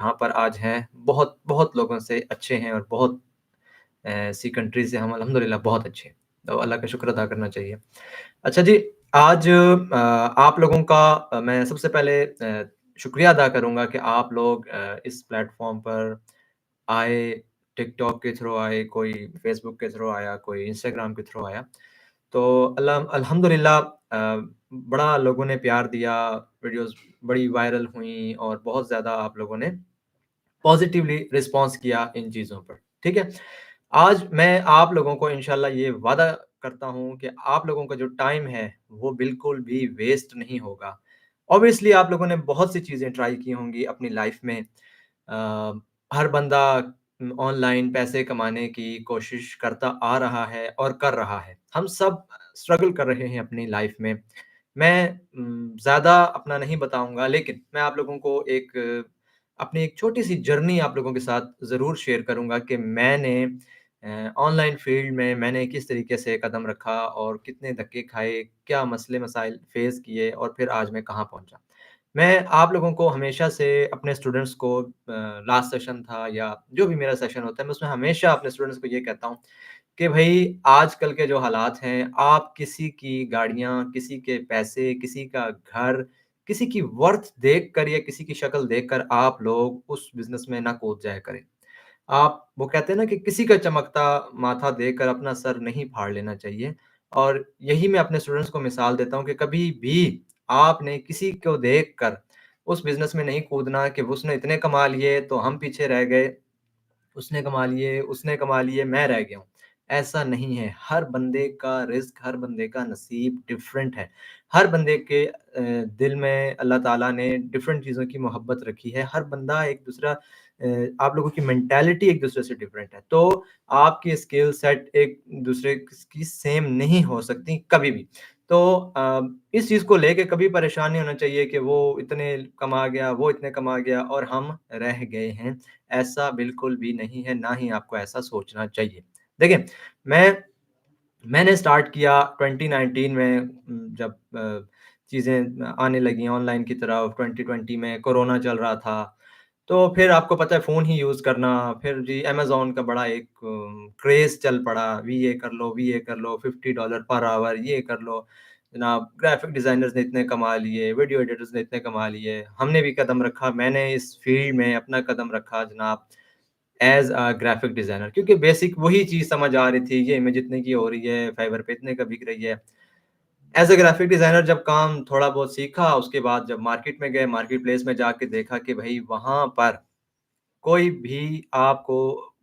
जहाँ पर आज हैं, बहुत बहुत लोगों से अच्छे हैं और बहुत ऐसी कंट्री से हम अल्हम्दुलिल्लाह बहुत अच्छे हैं। तो अल्लाह का शुक्र अदा करना चाहिए। अच्छा जी, आज आप लोगों का मैं सबसे पहले शुक्रिया अदा करूँगा कि आप लोग इस प्लेटफ़ॉर्म पर आए, टिकटॉक के थ्रू आए, कोई फ़ेसबुक के थ्रू आया, कोई इंस्टाग्राम के थ्रू आया। तो अल्हम्दुलिल्लाह बड़ा लोगों ने प्यार दिया, वीडियोज़ बड़ी वायरल हुईं और बहुत ज़्यादा आप लोगों ने पॉज़िटिवली रिस्पॉन्स किया इन चीज़ों पर, ठीक है? आज मैं आप लोगों को इंशाल्लाह ये वादा करता हूँ कि आप लोगों का जो टाइम है, वो बिल्कुल भी वेस्ट नहीं होगा। ऑब्वियसली आप लोगों ने बहुत सी चीज़ें ट्राई की होंगी अपनी लाइफ़ में। हर बंदा ऑनलाइन पैसे कमाने की कोशिश करता आ रहा है और कर रहा है। हम सब स्ट्रगल कर रहे हैं अपनी लाइफ़ में। मैं ज़्यादा अपना नहीं बताऊँगा, लेकिन मैं आप लोगों को अपनी एक छोटी-सी जर्नी आप लोगों के साथ ज़रूर शेयर करूँगा कि मैंने ऑनलाइन फ़ील्ड में मैंने किस तरीके से कदम रखा और कितने धक्के खाए, क्या मसले-मसाइल फ़ेस किए और फिर आज मैं कहाँ पहुँचा। मैं आप लोगों को हमेशा से अपने स्टूडेंट्स को लास्ट सेशन था या जो भी मेरा सेशन होता है, मैं उसमें हमेशा अपने स्टूडेंट्स को ये कहता हूँ कि भई आजकल के जो हालात हैं, आप किसी की गाड़ियाँ, किसी के पैसे, किसी का घर, किसी की वर्थ देखकर या किसी की शक्ल देखकर आप लोग उस बिज़नेस में ना कूद जाया करें। आप वो कहते हैं ना कि किसी का चमकता माथा देखकर अपना सर नहीं फाड़ लेना चाहिए और यही मैं अपने स्टूडेंट्स को मिसाल देता हूँ कि कभी भी आपने किसी को देखकर उस बिज़नेस में नहीं कूदना कि उसने इतने कमा लिए तो हम पीछे रह गए। उसने कमा लिए, मैं रह गया हूँ। ऐसा नहीं है, हर बंदे का रिज़्क, हर बंदे का नसीब डिफ़रेंट है। हर बंदे के दिल में अल्लाह ताला ने डिफ़रेंट चीज़ों की मोहब्बत रखी है। हर बंदा एक-दूसरा आप लोगों की मेंटालिटी एक-दूसरे से डिफ़रेंट है। तो आपकी स्किल सेट एक-दूसरे की सेम नहीं हो सकती कभी भी। तो इस चीज़ को लेके कभी परेशान नहीं होना चाहिए कि वो इतने कमा गया, वो इतने कमा गया और हम रह गए हैं। ऐसा बिल्कुल भी नहीं है, ना ही आपको ऐसा सोचना चाहिए। देखिए, मैंने स्टार्ट किया 2019 में जब चीज़ें आने लगी ऑनलाइन की तरफ, 2020 में कोरोना चल रहा था। तो फिर आपको पता है फ़ोन ही यूज़ करना, फिर जी अमेज़न का बड़ा एक क्रेज़ चल पड़ा, वीए कर लो, $50 पर आवर ये कर लो। जनाब ग्राफ़िक डिज़ाइनर्स ने इतने कमा लिए, वीडियो एडिटर्स ने इतने कमा लिए, हमने भी कदम रखा, मैंने इस फ़ील्ड में अपना कदम रखा जनाब एज़ अ ग्राफ़िक डिज़ाइनर क्योंकि बेसिक वही चीज़ समझ आ रही थी, ये इमेज इतने की हो रही है, फाइवर पे इतने का बिक रही है। एज़ अ ग्राफ़िक डिज़ाइनर जब काम थोड़ा बहुत सीखा, उसके बाद जब मार्केट में गए, मार्केट प्लेस में जाके देखा कि भई वहाँ पर कोई भी आपको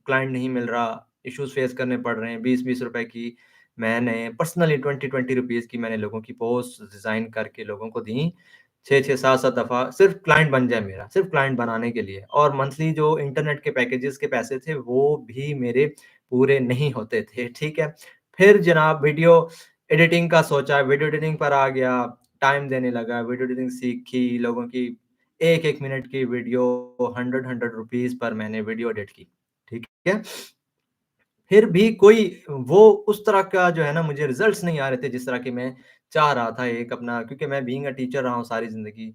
क्लाइंट नहीं मिल रहा, इश्यूज़ फेस करने पड़ रहे हैं, 20-20 रुपए की मैंने पर्सनली 20-20 रुपीज़ की मैंने लोगों की पोस्ट डिज़ाइन करके लोगों को दी। 6-6 7-7 दफ़ा सिर्फ़ क्लाइंट बन जाए मेरा, सिर्फ़ क्लाइंट बनाने के लिए और मंथली जो इंटरनेट के पैकेजेज़ के पैसे थे, वो भी मेरे पूरे नहीं होते थे, ठीक है? फिर जनाब वीडियो एडिटिंग का सोचा, वीडियो एडिटिंग पर आ गया, टाइम देने लगा, वीडियो एडिटिंग सीखी, लोगों की 1-1 मिनट की वीडियो 100 रुपीज़ पर मैंने वीडियो एडिट की, ठीक है? फिर भी कोई वो उस तरह का जो है ना मुझे रिज़ल्ट्स नहीं आ रहे थे जिस तरह की मैं चाह रहा था एक अपना क्योंकि मैं बीइंग अ टीचर रहा हूँ सारी ज़िंदगी,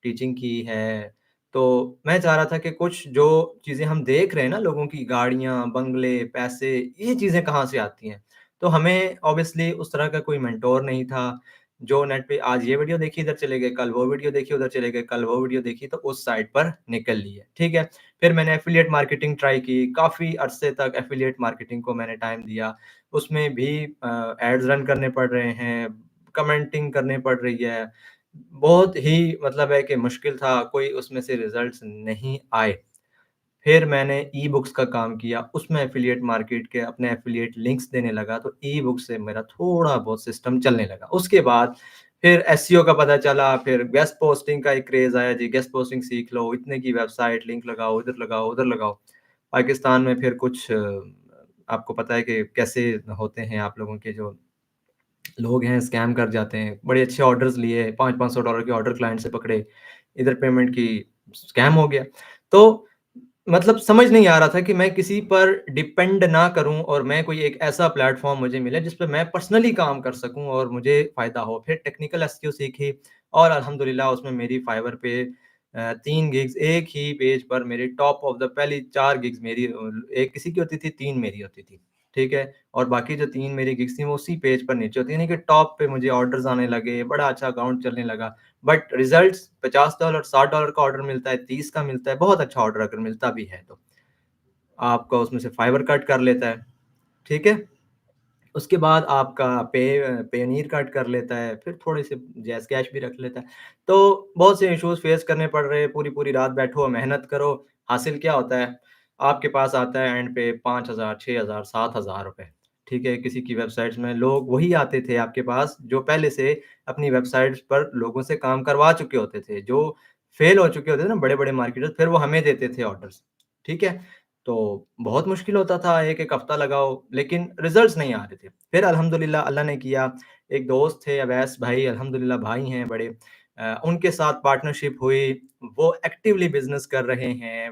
टीचिंग की है। तो मैं चाह रहा था कि कुछ जो चीज़ें हम देख रहे हैं ना लोगों की गाड़ियाँ, बंगले, पैसे, ये चीज़ें कहाँ से आती हैं? तो हमें ऑब्वियसली उस तरह का कोई मेंटर नहीं था, जो नेट पे आज ये वीडियो देखी इधर चले गए, कल वो वीडियो देखी उधर चले गए, कल वो वीडियो देखी तो उस साइट पर निकल लिए, ठीक है? फिर मैंने एफ़िलिएट मार्केटिंग ट्राई की, काफ़ी अरसे तक एफ़िलिएट मार्केटिंग को मैंने टाइम दिया। उसमें भी एड्स रन करने पड़ रहे हैं, कमेंटिंग करनी पड़ रही है। बहुत ही मतलब है कि मुश्किल था, कोई उसमें से रिज़ल्ट्स नहीं आए। फिर मैंने ई-बुक्स का काम किया, उसमें एफ़िलिएट मार्केट के अपने एफ़िलिएट लिंक्स देने लगा, तो ई-बुक से मेरा थोड़ा बहुत सिस्टम चलने लगा। उसके बाद फिर एसईओ का पता चला, फिर गेस्ट पोस्टिंग का एक क्रेज़ आया जी, गेस्ट पोस्टिंग सीख लो, इतने की वेबसाइट लिंक लगाओ, इधर लगाओ, उधर लगाओ। पाकिस्तान में फिर कुछ आपको पता है कि कैसे होते हैं आप लोगों के जो लोग हैं स्कैम कर जाते हैं। बड़े अच्छे ऑर्डर्स लिए, $500-500 के ऑर्डर क्लाइंट से पकड़े, इधर पेमेंट की, स्कैम हो गया। तो मतलब समझ नहीं आ रहा था कि मैं किसी पर डिपेंड ना करूँ और मैं कोई एक ऐसा प्लेटफ़ॉर्म मुझे मिले जिस पे मैं पर्सनली काम कर सकूँ और मुझे फ़ायदा हो। फिर टेक्निकल एसईओ सीखी और अल्हम्दुलिल्लाह उसमें मेरी फाइवर पे 3 गिग्स एक ही पेज पर मेरी टॉप ऑफ द पहली 4 गिग्स मेरी एक किसी की होती थी, 3 मेरी होती थी, ठीक है? और बाकी जो 3 मेरी गिग्स थी वो उसी पेज पर नीचे होती है, यानी कि टॉप पे मुझे ऑर्डर्स आने लगे, बड़ा अच्छा अकाउंट चलने लगा। बट रिज़ल्ट्स $50 $60 का ऑर्डर मिलता है, 30 का मिलता है, बहुत अच्छा ऑर्डर अगर मिलता भी है तो। आपका उसमें से फाइवर कट कर लेता है, ठीक है? उसके बाद आपका पेयोनीर कट कर लेता है, फिर थोड़े-से जैज़ कैश भी रख लेता है। तो बहुत से इश्यूज़ फेस करने पड़ रहे हैं, पूरी-पूरी रात बैठो, मेहनत करो, हासिल क्या होता है? आपके पास आता है एंड पे 5,000, 6,000, 7,000 रुपए, ठीक है? किसी की वेबसाइट्स में लोग वही आते थे आपके पास, जो पहले से अपनी वेबसाइट्स पर लोगों से काम करवा चुके होते थे, जो फेल हो चुके होते थे ना बड़े-बड़े मार्केटर्स, फिर वो हमें देते थे ऑर्डर्स, ठीक है? तो बहुत मुश्किल होता था, 1-1 हफ्ता लगाओ, लेकिन रिज़ल्ट्स नहीं आ रहे थे। फिर अल्हम्दुलिल्लाह अल्लाह ने किया, एक दोस्त थे अवैस भाई, अल्हम्दुलिल्लाह भाई हैं बड़े, उनके साथ पार्टनरशिप हुई, वो एक्टिवली बिज़नेस कर रहे हैं,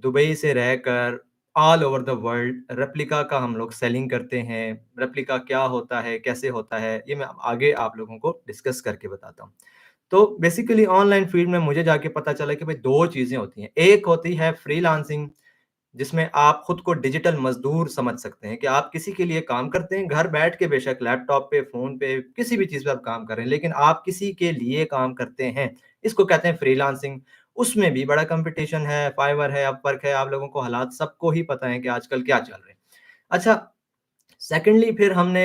दुबई से रहकर all over the world replica का हम लोग सेलिंग करते हैं। रेप्लिका क्या होता है, कैसे होता है, ये मैं आगे आप लोगों को डिस्कस करके बताता हूँ। तो बेसिकली ऑनलाइन फ़ील्ड में मुझे जाके पता चला कि भई 2 चीज़ें होती हैं। एक होती है फ्रीलांसिंग, जिसमें आप खुद को डिजिटल मज़दूर समझ सकते हैं कि आप किसी के लिए काम करते हैं, घर बैठ के बेशक लैपटॉप पे, फ़ोन पे, किसी भी चीज़ पे आप काम कर रहे हैं, लेकिन आप किसी के लिए काम करते हैं। इसको कहते हैं फ्रीलांसिंग। उसमें भी बड़ा कॉम्पिटिशन है, फाइवर है, अपवर्क है, आप लोगों को हालात सबको ही पता है कि आजकल क्या चल रहे हैं। अच्छा, सेकंडली फिर हमने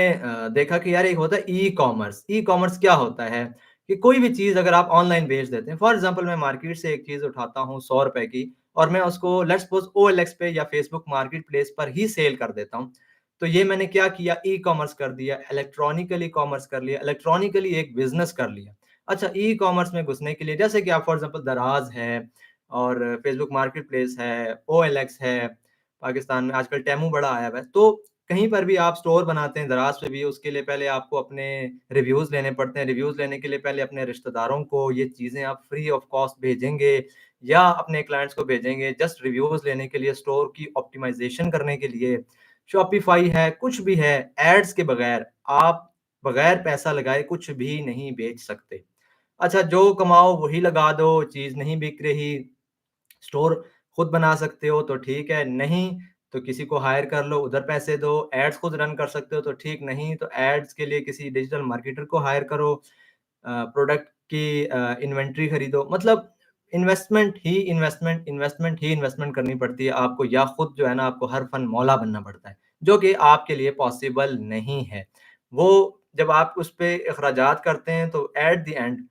देखा कि यार एक होता है ई-कॉमर्स। ई-कॉमर्स क्या होता है कि कोई भी चीज़ अगर आप ऑनलाइन बेच देते हैं, फॉर एग्ज़ाम्पल मैं मार्केट से एक चीज़ उठाता हूँ ₹100 की और मैं उसको लेट्स सपोज़ ओएलएक्स पे या फेसबुक मार्केटप्लेस पर ही सेल कर देता हूँ। तो ये मैंने क्या किया, ई-कॉमर्स कर दिया, इलेक्ट्रॉनिकली कॉमर्स कर लिया, इलेक्ट्रॉनिकली एक बिज़नेस कर लिया। अच्छा, ई-कॉमर्स में घुसने के लिए जैसे कि आप फॉर एग्ज़ाम्पल दराज़ है और फेसबुक मार्केटप्लेस है, ओएलएक्स है, पाकिस्तान में आजकल टेमू बड़ा आया हुआ है। तो कहीं पर भी आप स्टोर बनाते हैं, दराज़ पे भी, उसके लिए पहले आपको अपने रिव्यूज़ लेने पड़ते हैं। रिव्यूज़ लेने के लिए पहले अपने रिश्तेदारों को ये चीज़ें आप फ्री ऑफ कॉस्ट भेजेंगे या अपने क्लाइंट्स को भेजेंगे जस्ट रिव्यूज़ लेने के लिए, स्टोर की ऑप्टिमाइज़ेशन करने के लिए। शॉपिफ़ाई है, कुछ भी है, एड्स के बगैर आप बगैर पैसा लगाए कुछ भी नहीं बेच सकते। अच्छा, जो कमाओ वही लगा दो, चीज़ नहीं बिक रही, स्टोर खुद बना सकते हो तो ठीक है, नहीं तो किसी को हायर कर लो, उधर पैसे दो, एड्स खुद रन कर सकते हो तो ठीक, नहीं तो एड्स के लिए किसी डिजिटल मार्केटर को हायर करो, प्रोडक्ट की इन्वेंटरी खरीदो। मतलब इन्वेस्टमेंट ही इन्वेस्टमेंट, इन्वेस्टमेंट ही इन्वेस्टमेंट करनी पड़ती है आपको, या खुद जो है ना आपको हर फन मौला बनना पड़ता है, जो कि आपके लिए पॉसिबल नहीं है। वो जब आप उस पे अखराजात करते हैं तो एट द एंड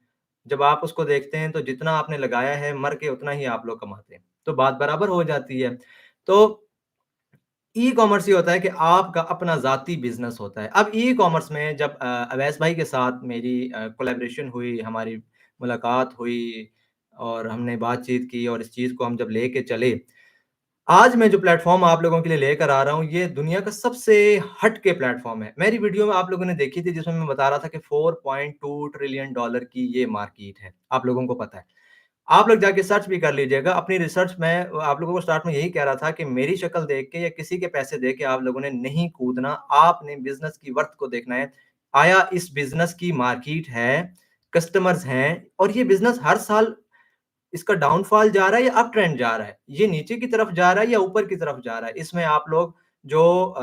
जब आप उसको देखते हैं तो जितना आपने लगाया है मर के उतना ही आप लोग कमाते हैं। तो बात बराबर हो जाती है। तो ई-कॉमर्स ये होता है कि आपका अपना ज़ाती बिज़नेस होता है। अब ई-कॉमर्स में जब अवैस भाई के साथ मेरी कोलैबोरेशन हुई, हमारी मुलाकात हुई और हमने बातचीत की और इस चीज़ को हम जब लेके चले, आज मैं जो प्लेटफ़ॉर्म आप लोगों के लिए लेकर आ रहा हूँ, ये दुनिया का सबसे हट के प्लेटफ़ॉर्म है। मेरी वीडियो में आप लोगों ने देखी थी जिसमें मैं बता रहा था कि $4.2 ट्रिलियन की ये मार्केट है, आप लोगों को पता है। आप लोग जाके सर्च भी कर लीजिएगा। अपनी रिसर्च में आप लोगों को स्टार्ट में यही कह रहा था कि मेरी शक्ल देख के या किसी के पैसे देख के आप लोगों ने नहीं कूदना, आपने बिज़नेस की वर्थ को देखना है। आया इस बिज़नेस की मार्केट है, कस्टमर्स हैं और ये बिज़नेस हर साल इसका डाउनफॉल जा रहा है या अप ट्रेंड जा रहा है? ये नीचे की तरफ जा रहा है या ऊपर की तरफ जा रहा है? इसमें आप लोग जो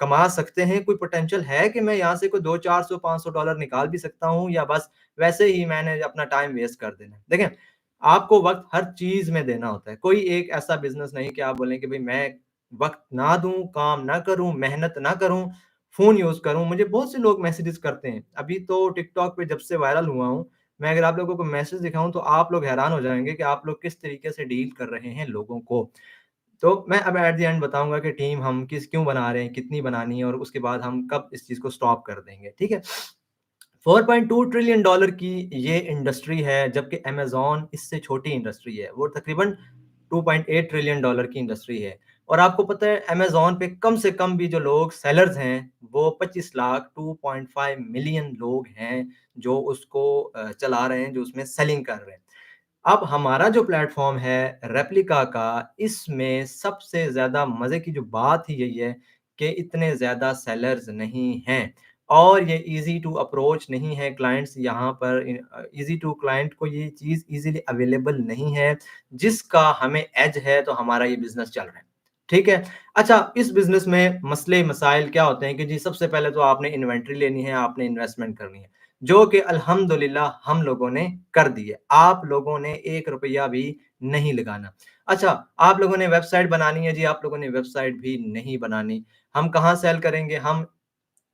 कमा सकते हैं, कोई पोटेंशियल है कि मैं यहाँ से कोई 2 400 $500 निकाल भी सकता हूँ या बस वैसे ही मैंने अपना टाइम वेस्ट कर देना है? देखें, आपको वक़्त हर चीज़ में देना होता है। कोई एक ऐसा बिज़नेस नहीं कि आप बोलें कि भई मैं वक़्त ना दूँ, काम ना करूँ, मेहनत ना करूँ, फ़ोन यूज़ करूँ। मुझे बहुत से लोग मैसेजेस करते हैं। अभी तो टिकटॉक पे जब से वायरल हुआ हूँ, मैं अगर आप लोगों को मैसेज दिखाऊँ तो आप लोग हैरान हो जाएँगे कि आप लोग किस तरीके से डील कर रहे हैं लोगों को। तो मैं अब एट द एंड बताऊँगा कि टीम हम क्यों बना रहे हैं, कितनी बनानी है और उसके बाद हम कब इस चीज़ को स्टॉप कर देंगे, ठीक है? $4.2 ट्रिलियन की ये इंडस्ट्री है, जबकि अमेज़न इससे छोटी इंडस्ट्री है। वो तकरीबन $2.8 ट्रिलियन की इंडस्ट्री है। और आपको पता है अमेज़न पे कम से कम भी जो लोग सेलर्स हैं, वो 25 लाख 2.5 मिलियन लोग हैं, जो उसको चला रहे हैं, जो उसमें सेलिंग कर रहे हैं। अब हमारा जो प्लेटफ़ॉर्म है रेप्लिका का, इसमें सबसे ज़्यादा मज़े की जो बात ही यही है कि इतने ज़्यादा सेलर्स नहीं हैं। और ये ईज़ी टू अप्रोच नहीं है क्लाइंट्स यहाँ पर ईज़ी टू क्लाइंट को ये चीज़ ईज़िली अवेलेबल नहीं है, जिसका हमें एज है तो हमारा ये बिज़नेस चल रहा है। ठीक है? अच्छा इस बिज़नेस में मसले-मसाइल क्या होते हैं कि जी सबसे पहले तो आपने इन्वेंटरी लेनी है, आपने इन्वेस्टमेंट करनी है, जो कि अल्हम्दुलिल्लाह हम लोगों ने कर दी है। आप लोगों ने 1 रुपया भी नहीं लगाना। अच्छा, आप लोगों ने वेबसाइट बनानी है जी, आप लोगों ने वेबसाइट भी नहीं बनानी। हम कहाँ सेल करेंगे? हम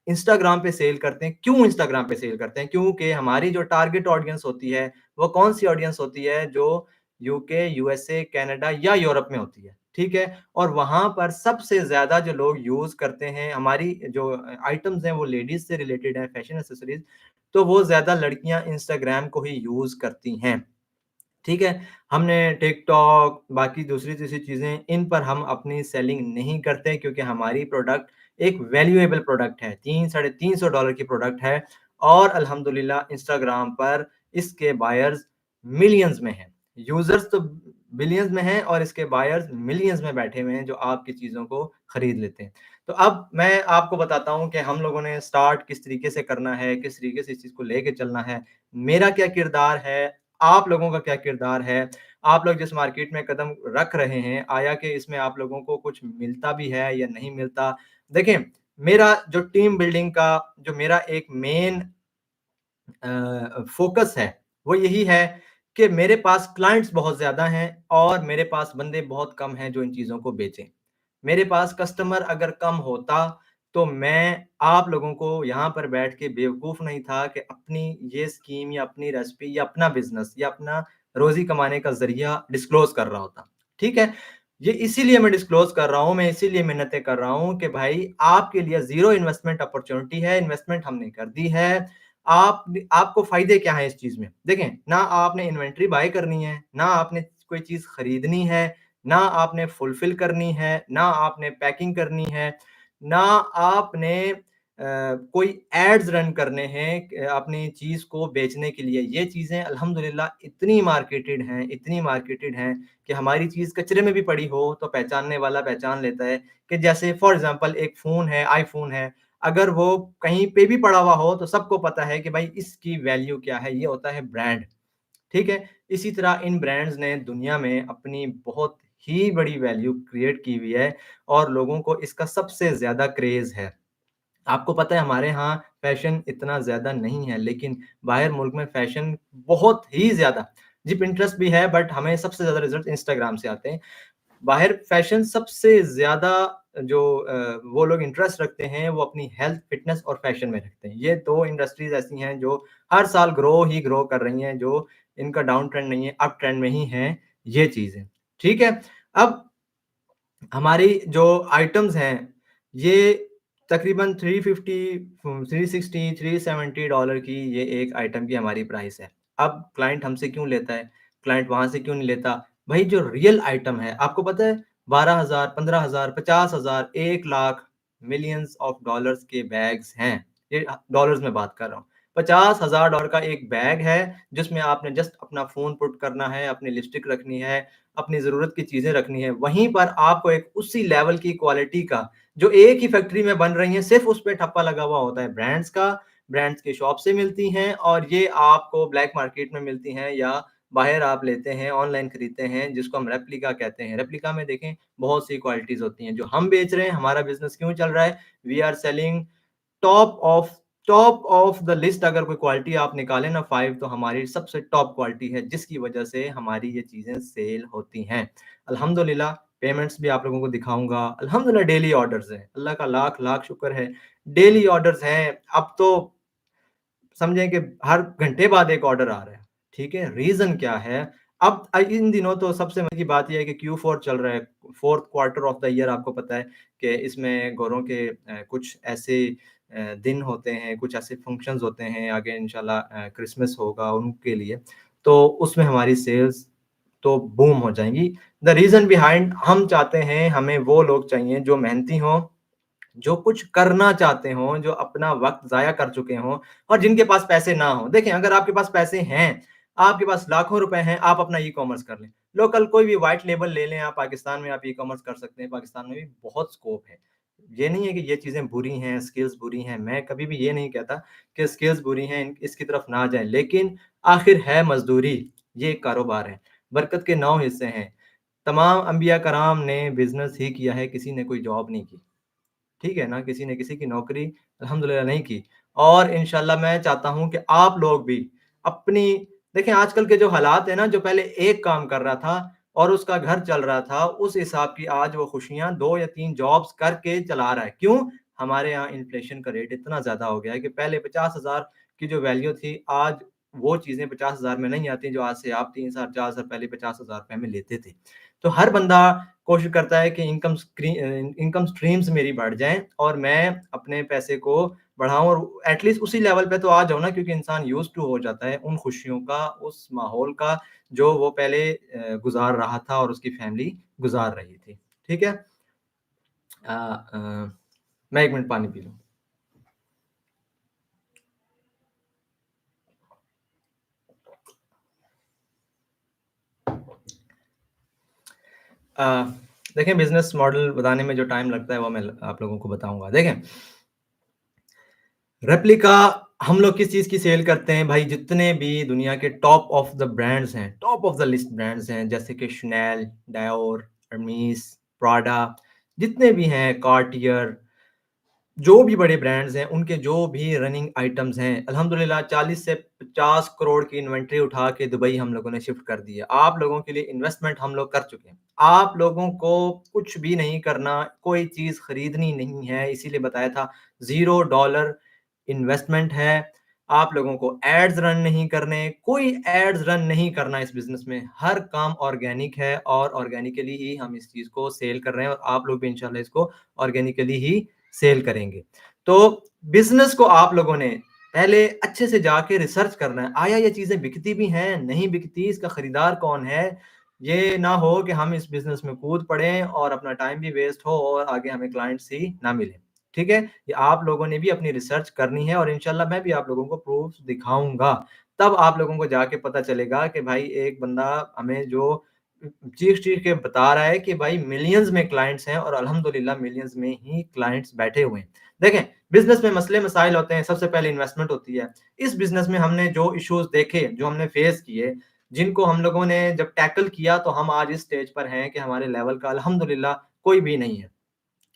इंस्टाग्राम पे सेल करते हैं। क्यों इंस्टाग्राम पे सेल करते हैं? क्योंकि हमारी जो टारगेट ऑडियंस होती है, वो कौन-सी ऑडियंस होती है? जो यूके, यूएसए, कनाडा या यूरोप में होती है, ठीक है? और वहाँ पर सबसे ज़्यादा जो लोग यूज़ करते हैं, हमारी जो आइटम्स हैं, वो लेडीज़ से रिलेटेड हैं, फैशन एक्सेसरीज़, तो वो ज़्यादा लड़कियाँ इंस्टाग्राम को ही यूज़ करती हैं। ठीक है? हमने टिकटॉक, बाकी दूसरी-तीसरी चीज़ें, इन पर हम अपनी सेलिंग नहीं करते क्योंकि हमारी प्रोडक्ट एक वैल्यूएबल प्रोडक्ट है। 3 साढ़े $300 की प्रोडक्ट है और अल्हम्दुलिल्लाह इंस्टाग्राम पर इसके बायर्स मिलियंस में हैं। यूज़र्स तो बिलियंस में हैं और इसके बायर्स मिलियंस में बैठे हुए हैं जो आपकी चीज़ों को खरीद लेते हैं। तो अब मैं आपको बताता हूँ कि हम लोगों ने स्टार्ट किस तरीके से करना है, किस तरीके से इस चीज़ को लेके चलना है, मेरा क्या किरदार है, आप लोगों का क्या किरदार है? आप लोग जिस मार्केट में कदम रख रहे हैं, आया कि इसमें आप लोगों को कुछ मिलता भी है या नहीं मिलता? देखें, मेरा जो टीम बिल्डिंग का जो मेरा एक मेन फ़ोकस है, वो यही है कि मेरे पास क्लाइंट्स बहुत ज़्यादा हैं और मेरे पास बंदे बहुत कम हैं जो इन चीज़ों को बेचें। मेरे पास कस्टमर अगर कम होता, तो मैं आप लोगों को यहाँ पर बैठ के बेवकूफ़ नहीं था कि अपनी ये स्कीम या अपनी रेसिपी या अपना बिज़नेस या अपना रोज़ी कमाने का ज़रिया डिस्क्लोज़ कर रहा होता। ठीक है? ये इसीलिए मैं डिस्क्लोज़ कर रहा हूँ, मैं इसीलिए मिन्नतें कर रहा हूँ कि भाई आपके लिए ज़ीरो इन्वेस्टमेंट अपॉर्च्युनिटी है, इन्वेस्टमेंट हमने कर दी है। आपको फ़ायदे क्या हैं इस चीज़ में? देखें, ना आपने इन्वेंटरी बाय करनी है, ना आपने कोई चीज़ खरीदनी है, ना आपने फुलफ़िल करनी है, ना आपने पैकिंग करनी है, ना आपने कोई एड्स रन करने हैं अपनी चीज़ को बेचने के लिए। ये चीज़ें अल्हम्दुलिल्लाह इतनी मार्केटेड हैं कि हमारी चीज़ कचरे में भी पड़ी हो तो पहचानने वाला पहचान लेता है कि जैसे फॉर एग्ज़ाम्पल एक फ़ोन है, आईफ़ोन है, अगर वो कहीं पे भी पड़ा हुआ हो तो सबको पता है कि भाई इसकी वैल्यू क्या है, ये होता है ब्रांड, ठीक है? इसी तरह इन ब्रांड्स ने दुनिया में अपनी बहुत ही बड़ी वैल्यू क्रिएट की हुई है और लोगों को इसका सबसे ज़्यादा क्रेज़ है। आपको पता है हमारे यहाँ फ़ैशन इतना ज़्यादा नहीं है, लेकिन बाहर मुल्क में फ़ैशन बहुत ही ज़्यादा जी, पिंटरेस्ट भी है बट हमें सबसे ज़्यादा रिज़ल्ट इंस्टाग्राम से आते हैं। बाहर फ़ैशन सबसे ज़्यादा जो वो लोग इंटरेस्ट रखते हैं, वो अपनी हेल्थ, फ़िटनेस और फ़ैशन में रखते हैं। ये 2 इंडस्ट्रीज़ ऐसी हैं जो हर साल ग्रो कर रही हैं, जो इनका डाउन ट्रेंड नहीं है, अप ट्रेंड में ही हैं ये चीज़ें। ठीक है? अब हमारी जो आइटम्स हैं, ये तकरीबन 350 360 $370 की ये एक आइटम की हमारी प्राइस है। अब क्लाइंट हमसे क्यों लेता है? क्लाइंट वहाँ से क्यों नहीं लेता? भई जो रियल आइटम है, आपको पता है 12,000, 15,000, 50,000, 1 लाख मिलियंस ऑफ डॉलर्स के बैग्स हैं। ये डॉलर्स में बात कर रहा हूँ। $50,000 का एक बैग है, जिसमें आपने जस्ट अपना फ़ोन पुट करना है, अपनी लिपस्टिक रखनी है, अपनी ज़रूरत की चीज़ें रखनी है। वहीं पर आपको एक उसी लेवल की क्वालिटी का, जो एक ही फैक्ट्री में बन रही हैं, सिर्फ़ उस पे ठप्पा लगा हुआ होता है ब्रांड्स का, ब्रांड्स की शॉप से मिलती हैं और ये आपको ब्लैक मार्केट में मिलती हैं या बाहर आप लेते हैं, ऑनलाइन खरीदते हैं, जिसको हम रेप्लिका कहते हैं। रेप्लिका में देखें, बहुत सी क्वालिटीज़ होती हैं। जो हम बेच रहे हैं, हमारा बिज़नेस क्यों चल रहा है? We are selling top of top of the list अगर कोई क्वालिटी आप निकालें ना 5 तो हमारी सबसे टॉप क्वालिटी है, जिसकी वजह से हमारी ये चीज़ें सेल होती हैं। अल्हम्दुलिल्लाह पेमेंट्स भी आप लोगों को दिखाऊँगा। अल्हम्दुलिल्लाह डेली ऑर्डर्स हैं। अल्लाह का लाख-लाख शुक्र है। डेली ऑर्डर्स हैं। अब तो समझें कि हर घंटे बाद एक ऑर्डर आ रहा है, ठीक है? रीज़न क्या है? अब इन दिनों तो सबसे मजे की बात ये है कि Q4 चल रहा है, 4th quarter of the year आपको पता है कि इसमें गोरों के कुछ ऐसे दिन होते हैं, कुछ ऐसे फंक्शंस होते हैं, आगे इंशाल्लाह क्रिसमस होगा उनके लिए, तो उसमें हमारी सेल्स तो बूम हो जाएँगी। द रीज़न बिहाइंड हम चाहते हैं, हमें वो लोग चाहिए जो मेहनती हों, जो कुछ करना चाहते हों, जो अपना वक़्त ज़ाया कर चुके हों और जिनके पास पैसे ना हों। देखें, अगर आपके पास पैसे हैं, आपके पास लाखों रुपए हैं, आप अपना ई-कॉमर्स कर लें। लोकल कोई भी व्हाइट लेबल ले लें आप पाकिस्तान में आप ई-कॉमर्स कर सकते हैं, पाकिस्तान में भी बहुत स्कोप है। ये नहीं है कि ये चीज़ें बुरी हैं, स्किल्स बुरी हैं, मैं कभी भी ये नहीं कहता कि स्किल्स बुरी हैं, इसकी तरफ ना जाएँ, लेकिन आखिर है मज़दूरी, ये एक कारोबार है, बरकत के 9 हिस्से हैं। तमाम अंबिया कराम ने बिज़नेस ही किया है, किसी ने कोई जॉब नहीं की। ठीक है ना? किसी ने किसी की नौकरी अल्हम्दुलिल्लाह नहीं की और इंशाअल्लाह मैं चाहता हूँ कि आप लोग भी अपनी देखें आजकल के जो हालात हैं ना, जो पहले एक काम कर रहा था और उसका घर चल रहा था, उस हिसाब की आज वो खुशियाँ 2 या 3 जॉब्स करके चला रहा है। क्यों? हमारे यहाँ इन्फ्लेशन का रेट इतना ज़्यादा हो गया है कि पहले 50,000 की जो वैल्यू थी, आज वो चीज़ें 50,000 में नहीं आती, जो आज से आप 3 साल, 4 साल पहले 50,000 रुपए में लेते थे। तो हर बंदा कोशिश करता है कि इनकम स्ट्रीम्स मेरी बढ़ जाएँ और मैं अपने पैसे को बढ़ाऊँ और एटलीस्ट उसी लेवल पे तो आ जाऊँ ना क्योंकि इंसान यूज़्ड टू हो जाता है उन खुशियों का, उस माहौल का जो वो पहले गुज़ार रहा था और उसकी फैमिली गुज़ार रही थी। ठीक है? अ अ, मैं 1 मिनट पानी पी लूँ। अ, देखें बिज़नेस मॉडल बताने में जो टाइम लगता है वो मैं आप लोगों को बताऊँगा। देखें रेप्लिका हम लोग किस चीज़ की सेल करते हैं भाई जितने भी दुनिया के टॉप ऑफ द ब्रांड्स हैं, top of the list brands हैं जैसे कि शनेल, डायोर, हर्मेस, प्राडा जितने भी हैं कार्टियर जो भी बड़े ब्रांड्स हैं, उनके जो भी रनिंग आइटम्स हैं, अल्हम्दुलिल्लाह 40 से 50 करोड़ की इन्वेंटरी उठा के दुबई हम लोगों ने शिफ्ट कर दी है। आप लोगों के लिए इन्वेस्टमेंट हम लोग कर चुके हैं। आप लोगों को कुछ भी नहीं करना, कोई चीज़ खरीदनी नहीं है, इसीलिए बताया था $0 इन्वेस्टमेंट है। आप लोगों को एड्स रन नहीं करने, कोई एड्स रन नहीं करना इस बिज़नेस में। हर काम ऑर्गेनिक है और ऑर्गेनिकली ही हम इस चीज़ को सेल कर रहे हैं और आप लोग भी इंशाल्लाह इसको ऑर्गेनिकली ही सेल करेंगे। तो बिज़नेस को आप लोगों ने पहले अच्छे से जाके रिसर्च करना है। आया ये चीज़ें बिकती भी हैं, नहीं बिकती, इसका खरीदार कौन है? ये ना हो कि हम इस बिज़नेस में कूद पड़ें और अपना टाइम भी वेस्ट हो और आगे हमें क्लाइंट्स ही ना मिलें। ठीक है? ये आप लोगों ने भी अपनी रिसर्च करनी है और इंशाल्लाह मैं भी आप लोगों को प्रूफ़्स दिखाऊँगा। तब आप लोगों को जाके पता चलेगा कि भाई एक बंदा हमें जो चीख-चीख के बता रहा है कि भाई मिलियंस में क्लाइंट्स हैं और अल्हम्दुलिल्लाह मिलियंस में ही क्लाइंट्स बैठे हुए हैं। देखें, बिज़नेस में मसले-मसाइल होते हैं, सबसे पहले इन्वेस्टमेंट होती है। इस बिज़नेस में हमने जो इश्यूज़ देखे, जो हमने फेस किए, जिनको हम लोगों ने जब टैकल किया तो हम आज इस स्टेज पर हैं कि हमारे लेवल का अल्हम्दुलिल्लाह कोई भी नहीं है।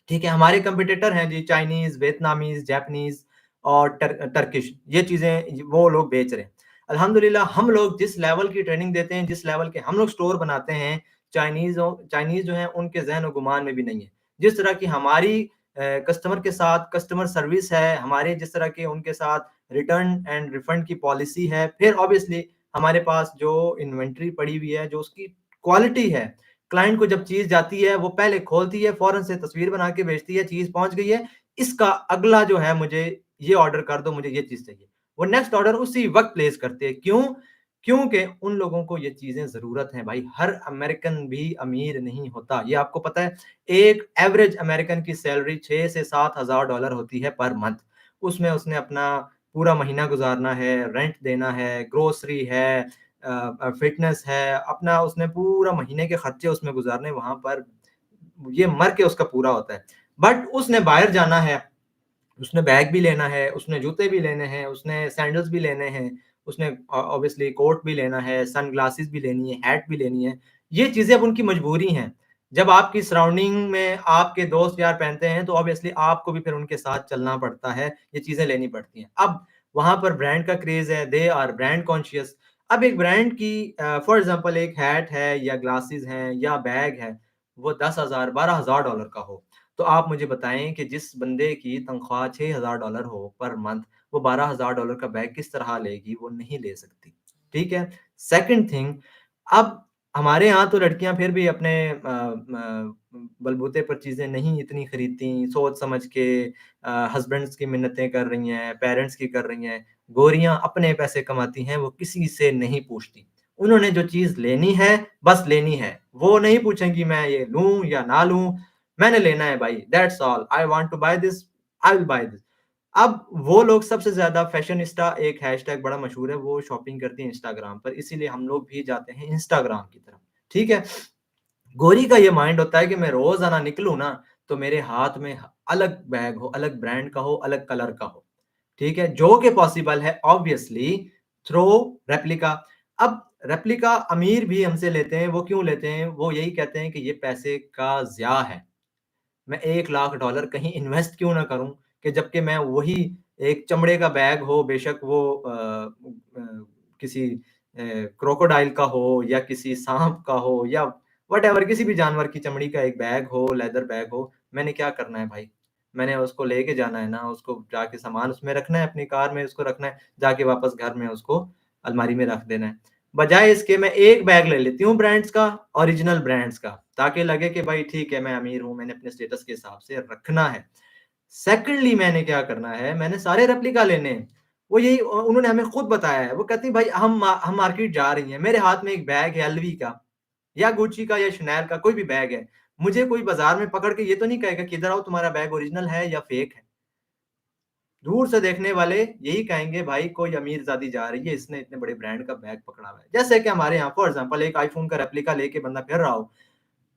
ठीक है, हमारे कॉम्पिटिटर हैं जी चाइनीज़, वियतनामीज़, जापानीज़ और टर्किश ये चीज़ें वो लोग बेच रहे हैं। अल्हम्दुलिल्लाह हम लोग जिस लेवल की ट्रेनिंग देते हैं, जिस लेवल के हम लोग स्टोर बनाते हैं, चाइनीज़ जो हैं उनके ज़हन और गुमान में भी नहीं है। जिस तरह की हमारी कस्टमर के साथ कस्टमर सर्विस है, हमारे जिस तरह के उनके साथ रिटर्न एंड रिफंड की पॉलिसी है, फिर ऑब्वियसली हमारे पास जो इन्वेंटरी पड़ी हुई है, जो उसकी क्वालिटी है, क्लाइंट को जब चीज़ जाती है, वो पहले खोलती है, फ़ौरन से तस्वीर बना के भेजती है, चीज़ पहुँच गई है, इसका अगला जो है मुझे ये ऑर्डर कर दो, मुझे ये चीज़ चाहिए। वो नेक्स्ट ऑर्डर उसी वक़्त प्लेस करते हैं, क्यों? क्योंकि उन लोगों को ये चीज़ें ज़रूरत है भाई, हर अमेरिकन भी अमीर नहीं होता, ये आपको पता है। एक एवरेज अमेरिकन की सैलरी 6 से $7,000 होती है पर मंथ। उसमें उसने अपना पूरा महीना गुज़ारना है, रेंट देना है, ग्रोसरी है, फ़िटनेस है, अपना उसने पूरा महीने के खर्चे उसमें गुज़ारने वहाँ पर ये मर के उसका पूरा होता है। बट उसने बाहर जाना है, उसने बैग भी लेना है, उसने जूते भी लेने हैं, उसने सैंडल्स भी लेने हैं, उसने ऑब्वियसली कोट भी लेना है, सनग्लासेस भी लेनी है, हैट भी लेनी है। ये चीज़ें अब उनकी मजबूरी हैं। जब आपकी सराउंडिंग में आपके दोस्त यार पहनते हैं, तो ऑब्वियसली आपको भी फिर उनके साथ चलना पड़ता है, ये चीज़ें लेनी पड़ती हैं। अब वहाँ पर ब्रांड का क्रेज़ है, दे आर ब्रांड कॉन्शियस। अब एक ब्रांड की फॉर एग्ज़ाम्पल एक हैट है या ग्लासेस हैं या बैग है, वो 10,000 $12,000 का हो। तो आप मुझे बताएँ कि जिस बंदे की तनख्वाह $6,000 हो पर मंथ, वो $12,000 का बैग किस तरह लेगी? वो नहीं ले सकती, ठीक है? सेकंड थिंग अब हमारे यहाँ तो लड़कियाँ फिर भी अपने बलबूते पर चीज़ें नहीं इतनी खरीदती, सोच समझ के हस्बैंड्स की मिन्नतें कर रही हैं, पेरेंट्स की कर रही हैं। गोरियाँ अपने पैसे कमाती हैं, वो किसी से नहीं पूछती। उन्होंने जो चीज़ लेनी है, बस लेनी है। वो नहीं पूछेंगी मैं ये लूँ या ना लूँ, मैंने लेना है भाई that's all I want to buy this I will buy this. अब वो लोग सबसे ज़्यादा फैशनिस्टा एक हैशटैग बड़ा मशहूर है, वो शॉपिंग करती हैं इंस्टाग्राम पर, इसीलिए हम लोग भी जाते हैं इंस्टाग्राम की तरफ, ठीक है? गोरी का ये माइंड होता है कि मैं रोज़ाना निकलूँ ना, तो मेरे हाथ में अलग बैग हो, अलग ब्रांड का हो, अलग कलर का हो, ठीक है? जो कि पॉसिबल है ऑब्वियसली थ्रू रेप्लिका। अब रेप्लिका अमीर भी हमसे लेते हैं, वो क्यों लेते हैं? वो यही कहते हैं कि ये पैसे का ज़िया है। मैं $1,00,000 कहीं इन्वेस्ट क्यों ना करूँ कि जबकि मैं वही एक चमड़े का बैग हो, बेशक वो किसी क्रोकोडाइल का हो या किसी साँप का हो या व्हाटएवर किसी भी जानवर की चमड़ी का एक बैग हो, लेदर बैग हो, मैंने क्या करना है भाई? मैंने उसको लेके जाना है ना, उसको जाके सामान उसमें रखना है, अपनी कार में उसको रखना है, जाके वापस घर में उसको अलमारी में रख देना है। बजाए इसके मैं एक बैग ले लेती हूँ ब्रांड्स का, ओरिजिनल ब्रांड्स का, ताकि लगे कि भाई ठीक है मैं अमीर हूँ, मैंने अपने स्टेटस के हिसाब से रखना है। सेकंडली मैंने क्या करना है, मैंने सारे रेप्लिका लेने हैं। वो यही उन्होंने हमें खुद बताया है, वो कहती है भाई हम मार्केट जा रही हैं, मेरे हाथ में एक बैग है एलवी का या गुच्ची का या शनेल का कोई भी बैग है। मुझे कोई बाज़ार में पकड़ के ये तो नहीं कहेगा कि इधर आओ तुम्हारा बैग ओरिजिनल है या फेक है। दूर से देखने वाले यही कहेंगे भाई कोई अमीरज़ादी जा रही है, इसने इतने बड़े ब्रांड का बैग पकड़ा हुआ है। जैसे कि हमारे यहाँ फॉर एग्ज़ाम्पल एक आईफ़ोन का रेप्लिका लेके बंदा फिर रहा हो,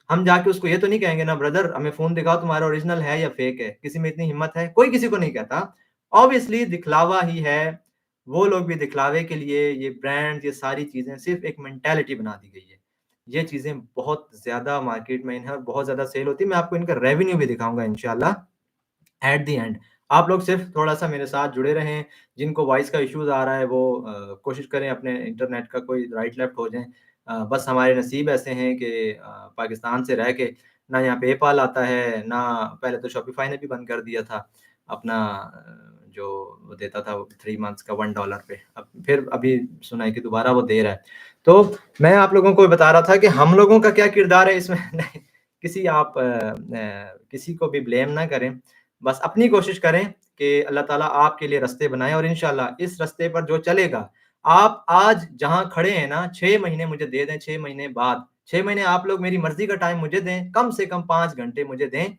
हम जाके उसको ये तो नहीं कहेंगे ना ब्रदर हमें फ़ोन दिखाओ तुम्हारा ओरिजिनल है या फेक है? किसी में इतनी हिम्मत है? कोई किसी को नहीं कहता। ऑब्वियसली दिखलावा ही है। वो लोग भी दिखलावे के लिए ये ब्रांड्स ये सारी चीज़ें सिर्फ़ एक मेंटालिटी बना दी गई है। ये चीज़ें बहुत ज़्यादा मार्केट में इन है और बहुत ज़्यादा सेल होती है। मैं आपको इनका रेवेन्यू भी दिखाऊँगा इंशाल्लाह। एट द एंड आप लोग सिर्फ थोड़ा-सा मेरे साथ जुड़े रहें, जिनको वॉइस का इश्यूज़ आ रहा है वो कोशिश करें अपने इंटरनेट का कोई राइट लेफ्ट हो जाएँ। बस हमारे नसीब ऐसे हैं कि पाकिस्तान से रह के ना यहाँ पेपाल आता है, ना पहले तो शॉपिफ़ाई ने भी बंद कर दिया था अपना जो वो देता था 3 मंथ्स का $1 पे। अब फिर अभी सुना है कि दोबारा वो दे रहा है। तो मैं आप लोगों को बता रहा था कि हम लोगों का क्या किरदार है इसमें नहीं किसी आप किसी को भी ब्लेम ना करें। बस अपनी कोशिश करें कि अल्लाह ताला आपके लिए रास्ते बनाए और इंशाल्लाह इस रास्ते पर जो चलेगा, आप आज जहाँ खड़े हैं ना 6 महीने मुझे दे दें, 6 महीने बाद 6 महीने आप लोग मेरी मर्ज़ी का टाइम मुझे दें, कम से कम 5 घंटे मुझे दें।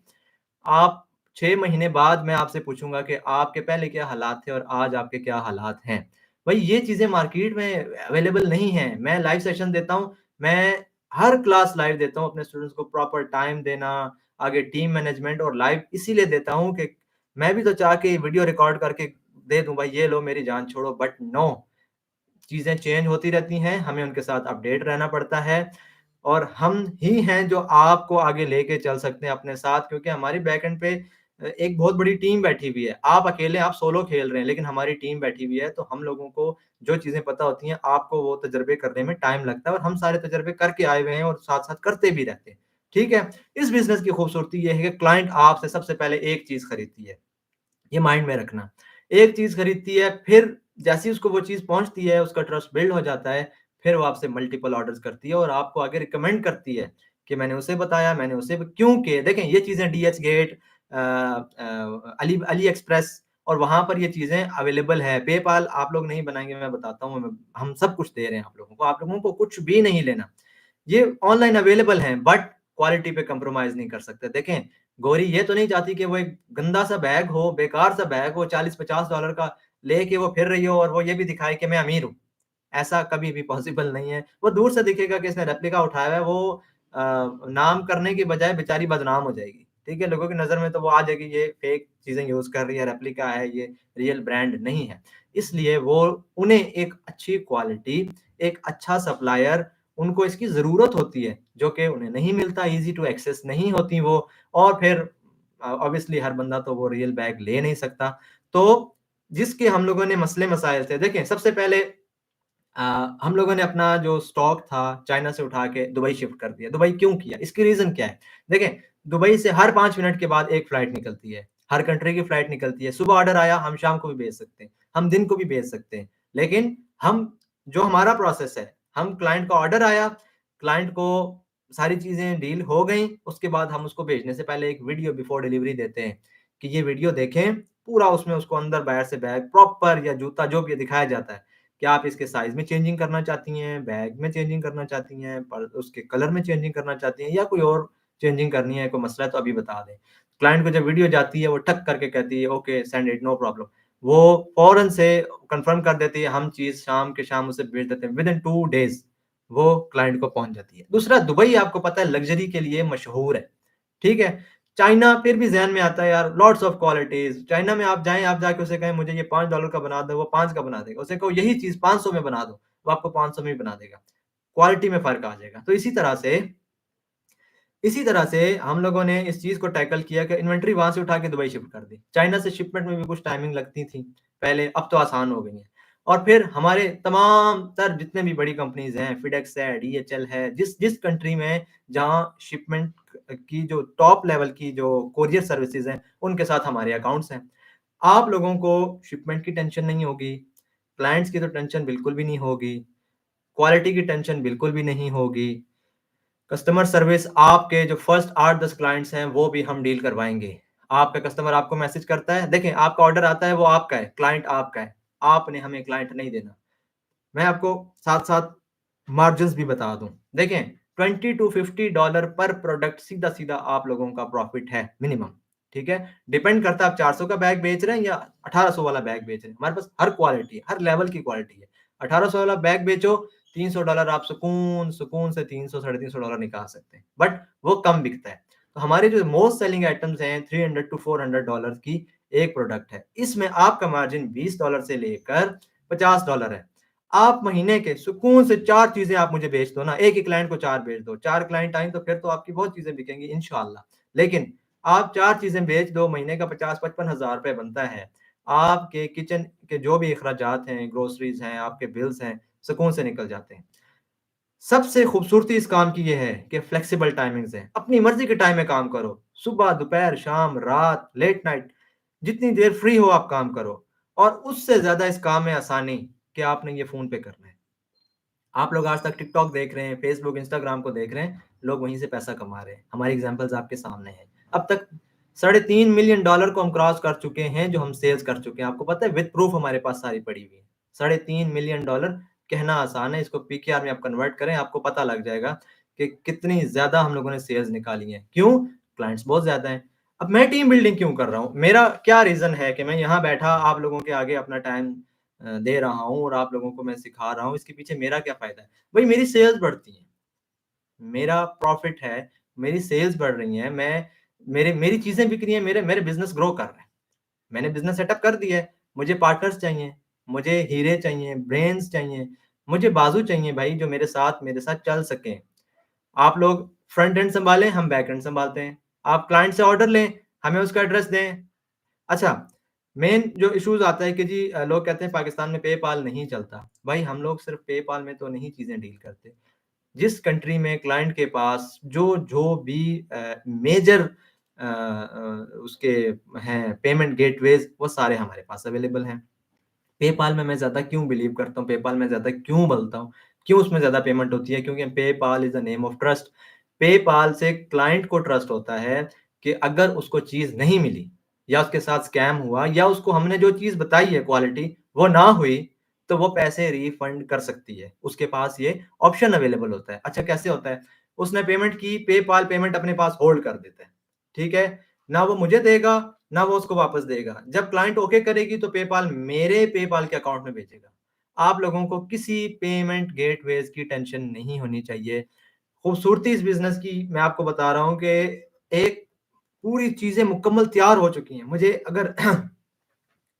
आप 6 महीने बाद मैं आपसे पूछूँगा कि आपके पहले क्या हालात थे और आज आपके क्या हालात हैं। भई ये चीज़ें मार्केट में अवेलेबल नहीं हैं। मैं लाइव सेशन देता हूँ, मैं हर क्लास लाइव देता हूँ अपने स्टूडेंट्स को प्रॉपर टाइम देना, आगे टीम मैनेजमेंट और लाइव इसीलिए देता हूँ कि मैं भी तो चाह के वीडियो रिकॉर्ड करके दे दूँ भाई ये लो मेरी जान छोड़ो बट नो चीज़ें चेंज होती रहती हैं, हमें उनके साथ अपडेट रहना पड़ता है और हम ही हैं जो आपको आगे लेके चल सकते हैं अपने साथ क्योंकि हमारी बैकएंड पे एक बहुत बड़ी टीम बैठी हुई है। आप अकेले आप सोलो खेल रहे हैं, लेकिन हमारी टीम बैठी हुई है, तो हम लोगों को जो चीज़ें पता होती हैं, आपको वो तजुर्बे करने में टाइम लगता है और हम सारे तजुर्बे करके आए हुए हैं और साथ-साथ करते भी रहते हैं। ठीक है? इस बिज़नेस की खूबसूरती ये है कि क्लाइंट आपसे सबसे पहले एक चीज़ खरीदती है। ये माइंड में रखना। एक चीज़ खरीदती है, फिर जैसे ही उसको वो चीज़ पहुँचती है, उसका ट्रस्ट बिल्ड हो जाता है, फिर वो आपसे मल्टीपल ऑर्डर्स करती है और आपको आगे रिकमेंड करती है कि मैंने उसे बताया, मैंने उसे क्योंकि देखें ये चीज़ें डीएच गेट अली एक्सप्रेस और वहाँ पर ये चीज़ें अवेलेबल है। पेपाल आप लोग नहीं बनाएँगे, मैं बताता हूँ, हम सब कुछ दे रहे हैं आप लोगों को कुछ भी नहीं लेना। ये ऑनलाइन अवेलेबल हैं बट क्वालिटी पे कंप्रोमाइज़ नहीं कर सकते। देखें, गौरी ये तो नहीं चाहती कि वो एक गंदा-सा बैग हो, बेकार-सा बैग हो, $40-50 का लेके वो फिर रही हो और वो ये भी दिखाए कि मैं अमीर हूँ। ऐसा कभी भी पॉसिबल नहीं है। वो दूर से दिखेगा कि इसने रेप्लिका उठाया हुआ है, वो नाम करने की बजाय बेचारी बदनाम हो जाएगी। ठीक है? लोगों की नज़र में तो वो आ जाएगी ये फेक चीज़ें यूज़ कर रही है, रेप्लिका है, ये रियल ब्रांड नहीं है। इसलिए वो उन्हें एक अच्छी क्वालिटी, एक अच्छा सप्लायर उनको इसकी ज़रूरत होती है, जो कि उन्हें नहीं मिलता, ईज़ी टू एक्सेस नहीं होती वो और फिर ऑब्वियसली हर बंदा तो वो रियल बैग ले नहीं सकता। तो जिसके हम लोगों ने मसले-मसाइल थे देखें सबसे पहले हम लोगों ने अपना जो स्टॉक था चाइना से उठा के दुबई शिफ्ट कर दिया। दुबई क्यों किया? इसकी रीज़न क्या है? देखें, दुबई से हर 5 मिनट के बाद एक फ्लाइट निकलती है। हर कंट्री की फ्लाइट निकलती है। सुबह ऑर्डर आया, हम शाम को भी भेज सकते हैं। हम दिन को भी भेज सकते हैं। लेकिन हम जो हमारा प्रोसेस है, हम क्लाइंट का ऑर्डर आया, क्लाइंट को सारी चीज़ें डील हो गई, उसके बाद हम उसको भेजने से पहले एक वीडियो बिफोर डिलीवरी देते हैं कि ये वीडियो देखें, पूरा उसमें उसको अंदर बाहर से बैग प्रॉपर या जूता जो भी दिखाया जाता है। क्या आप इसके साइज़ में चेंजिंग करना चाहती हैं, बैग में चेंजिंग करना चाहती हैं, पर उसके कलर में चेंजिंग करना चाहती हैं या कोई और चेंजिंग करनी है, कोई मसला है तो अभी बता दें। क्लाइंट को जब वीडियो जाती है वो ठक करके कहती है okay send it no problem. वो फ़ौरन से कन्फर्म कर देती है, हम चीज़ शाम के शाम उसे भेज देते हैं, विदिन 2 डेज़ वो क्लाइंट को पहुँच जाती है। दूसरा दुबई आपको पता है लग्ज़री के लिए मशहूर है, ठीक है? चाइना फिर भी ज़हन में आता है यार लॉट्स ऑफ क्वालिटीज़। चाइना में आप जाएँ, आप जाके उसे कहें मुझे ये $5 का बना दो, वो 5 का बना देगा। उसे कहो यही चीज़ 500 में बना दो, वो आपको 500 में ही बना देगा। क्वालिटी में फ़र्क आ जाएगा। तो इसी तरह से हम लोगों ने इस चीज़ को टैकल किया कि इन्वेंटरी वहाँ से उठा के दुबई शिफ्ट कर दी। चाइना से शिपमेंट में भी कुछ टाइमिंग लगती थी पहले, अब तो आसान हो गई हैं। और फिर हमारे तमाम तर जितने भी बड़ी कंपनीज़ हैं, फिडेक्स है, डीएचएल है, जिस जिस कंट्री में जहाँ शिपमेंट की जो टॉप लेवल की जो कोरियर सर्विसेज़ हैं, उनके साथ हमारे अकाउंट्स हैं। आप लोगों को शिपमेंट की टेंशन नहीं होगी, क्लाइंट्स की तो टेंशन बिल्कुल भी नहीं होगी, क्वालिटी की टेंशन बिल्कुल भी नहीं होगी। कस्टमर सर्विस आपके जो फर्स्ट 8-10 क्लाइंट्स हैं, वो भी हम डील करवाएँगे। आपका कस्टमर आपको मैसेज करता है, देखें आपका ऑर्डर आता है वो आपका है, क्लाइंट आपका है। आपने हमें क्लाइंट नहीं देना। मैं आपको साथ-साथ मार्जिन्स भी बता दूँ। देखें 20 टू $50 पर प्रोडक्ट सीधा-सीधा आप लोगों का प्रॉफिट है मिनिमम, ठीक है? डिपेंड करता है आप 400 का बैग बेच रहे हैं या 1800 वाला बैग बेच रहे हैं। हमारे पास हर क्वालिटी है, हर लेवल की क्वालिटी है। 1800 वाला बैग बेचो, $300 आप सुकून से 300 साढ़े $300 निकाल सकते हैं। बट वो कम बिकता है। तो हमारे जो मोस्ट सेलिंग आइटम्स हैं 300 टू $400 की एक प्रोडक्ट है। इसमें आपका मार्जिन $20 से लेकर $50 है। आप महीने के सुकून से 4 चीज़ें आप मुझे बेच दो ना, एक ही क्लाइंट को 4 बेच दो। 4 क्लाइंट आए तो फिर तो आपकी बहुत चीज़ें बिकेंगी इंशाअल्लाह। लेकिन आप 4 चीज़ें बेच दो, महीने का 50-55 हज़ार रुपए बनता है। आपके किचन के जो भी अखराजात हैं, ग्रोसरीज़ हैं, आपके बिल्स हैं, सुकून से निकल जाते हैं। सबसे खूबसूरती इस काम की ये है कि फ्लेक्सिबल टाइमिंग्स हैं। अपनी मर्ज़ी के टाइम में काम करो। सुबह, दोपहर, शाम, रात, लेट नाइट जितनी देर फ्री हो आप काम करो और उससे ज़्यादा इस काम में आसानी कि आपने ये फ़ोन पे करना है। आप लोग आज तक टिकटॉक देख रहे हैं, फेसबुक, इंस्टाग्राम को देख रहे हैं, लोग वहीं से पैसा कमा रहे हैं। हमारी एग्ज़ाम्पल्स आपके सामने हैं। अब तक साढ़े $3 मिलियन को हम क्रॉस कर चुके हैं, जो हम सेल्स कर चुके हैं। आपको पता है विद प्रूफ हमारे पास सारी पड़ी हुई है। साढ़े $3 मिलियन कहना आसान है, इसको पीकेआर में आप कन्वर्ट करें, आपको पता लग जाएगा कि कितनी ज़्यादा हम लोगों ने सेल्स निकाली हैं। क्यों? क्लाइंट्स बहुत ज़्यादा हैं। अब मैं टीम बिल्डिंग क्यों कर रहा हूँ? मेरा क्या रीज़न है कि मैं यहाँ बैठा आप लोगों के आगे अपना टाइम दे रहा हूँ और आप लोगों को मैं सिखा रहा हूँ, इसके पीछे मेरा क्या फ़ायदा है? भई मेरी सेल्स बढ़ती हैं, मेरा प्रॉफ़िट है, मेरी सेल्स बढ़ रही हैं, मेरी चीज़ें बिक रही हैं, मेरे मेरे बिज़नेस ग्रो कर रहे हैं। मैंने बिज़नेस सेटअप कर दिया है, मुझे पार्टनर्स चाहिए, मुझे हीरे चाहिए, ब्रेन्स चाहिए, मुझे बाज़ू चाहिए भाई जो मेरे साथ चल सकें। आप लोग फ्रंट एंड सँभालें, हम बैक एंड सँभालते हैं। आप क्लाइंट से ऑर्डर लें, हमें उसका एड्रेस दें। अच्छा, मेन जो इश्यूज़ आता है कि जी लोग कहते हैं पाकिस्तान में पेपाल नहीं चलता। भाई हम लोग सिर्फ़ पेपाल में तो नहीं चीज़ें डील करते। जिस कंट्री में क्लाइंट के पास जो जो भी मेजर उसके हैं पेमेंट गेटवेज़ वो सारे हमारे पास अवेलेबल हैं। पेपाल में मैं ज़्यादा क्यों बिलीव करता हूँ, पेपाल में ज़्यादा क्यों बोलता हूँ, क्यों उसमें ज़्यादा पेमेंट होती है? क्योंकि PayPal is the name of trust. PayPal से क्लाइंट को ट्रस्ट होता है कि अगर उसको चीज़ नहीं मिली या उसके साथ स्कैम हुआ या उसको हमने जो चीज़ बताई है क्वालिटी वो ना हुई, तो वो पैसे रिफंड कर सकती है। उसके पास ये ऑप्शन अवेलेबल होता है। अच्छा कैसे होता है? उसने पेमेंट की, पेपाल पेमेंट अपने पास होल्ड कर देता है। ठीक है? ना वो मुझे देगा ना वो उसको वापस देगा। जब क्लाइंट ओके करेगी तो पेपाल मेरे पेपाल के अकाउंट में भेजेगा। आप लोगों को किसी पेमेंट गेटवेज़ की टेंशन नहीं होनी चाहिए। खूबसूरती इस बिज़नेस की मैं आपको बता रहा हूँ कि एक पूरी चीज़ें मुकम्मल तैयार हो चुकी हैं। मुझे अगर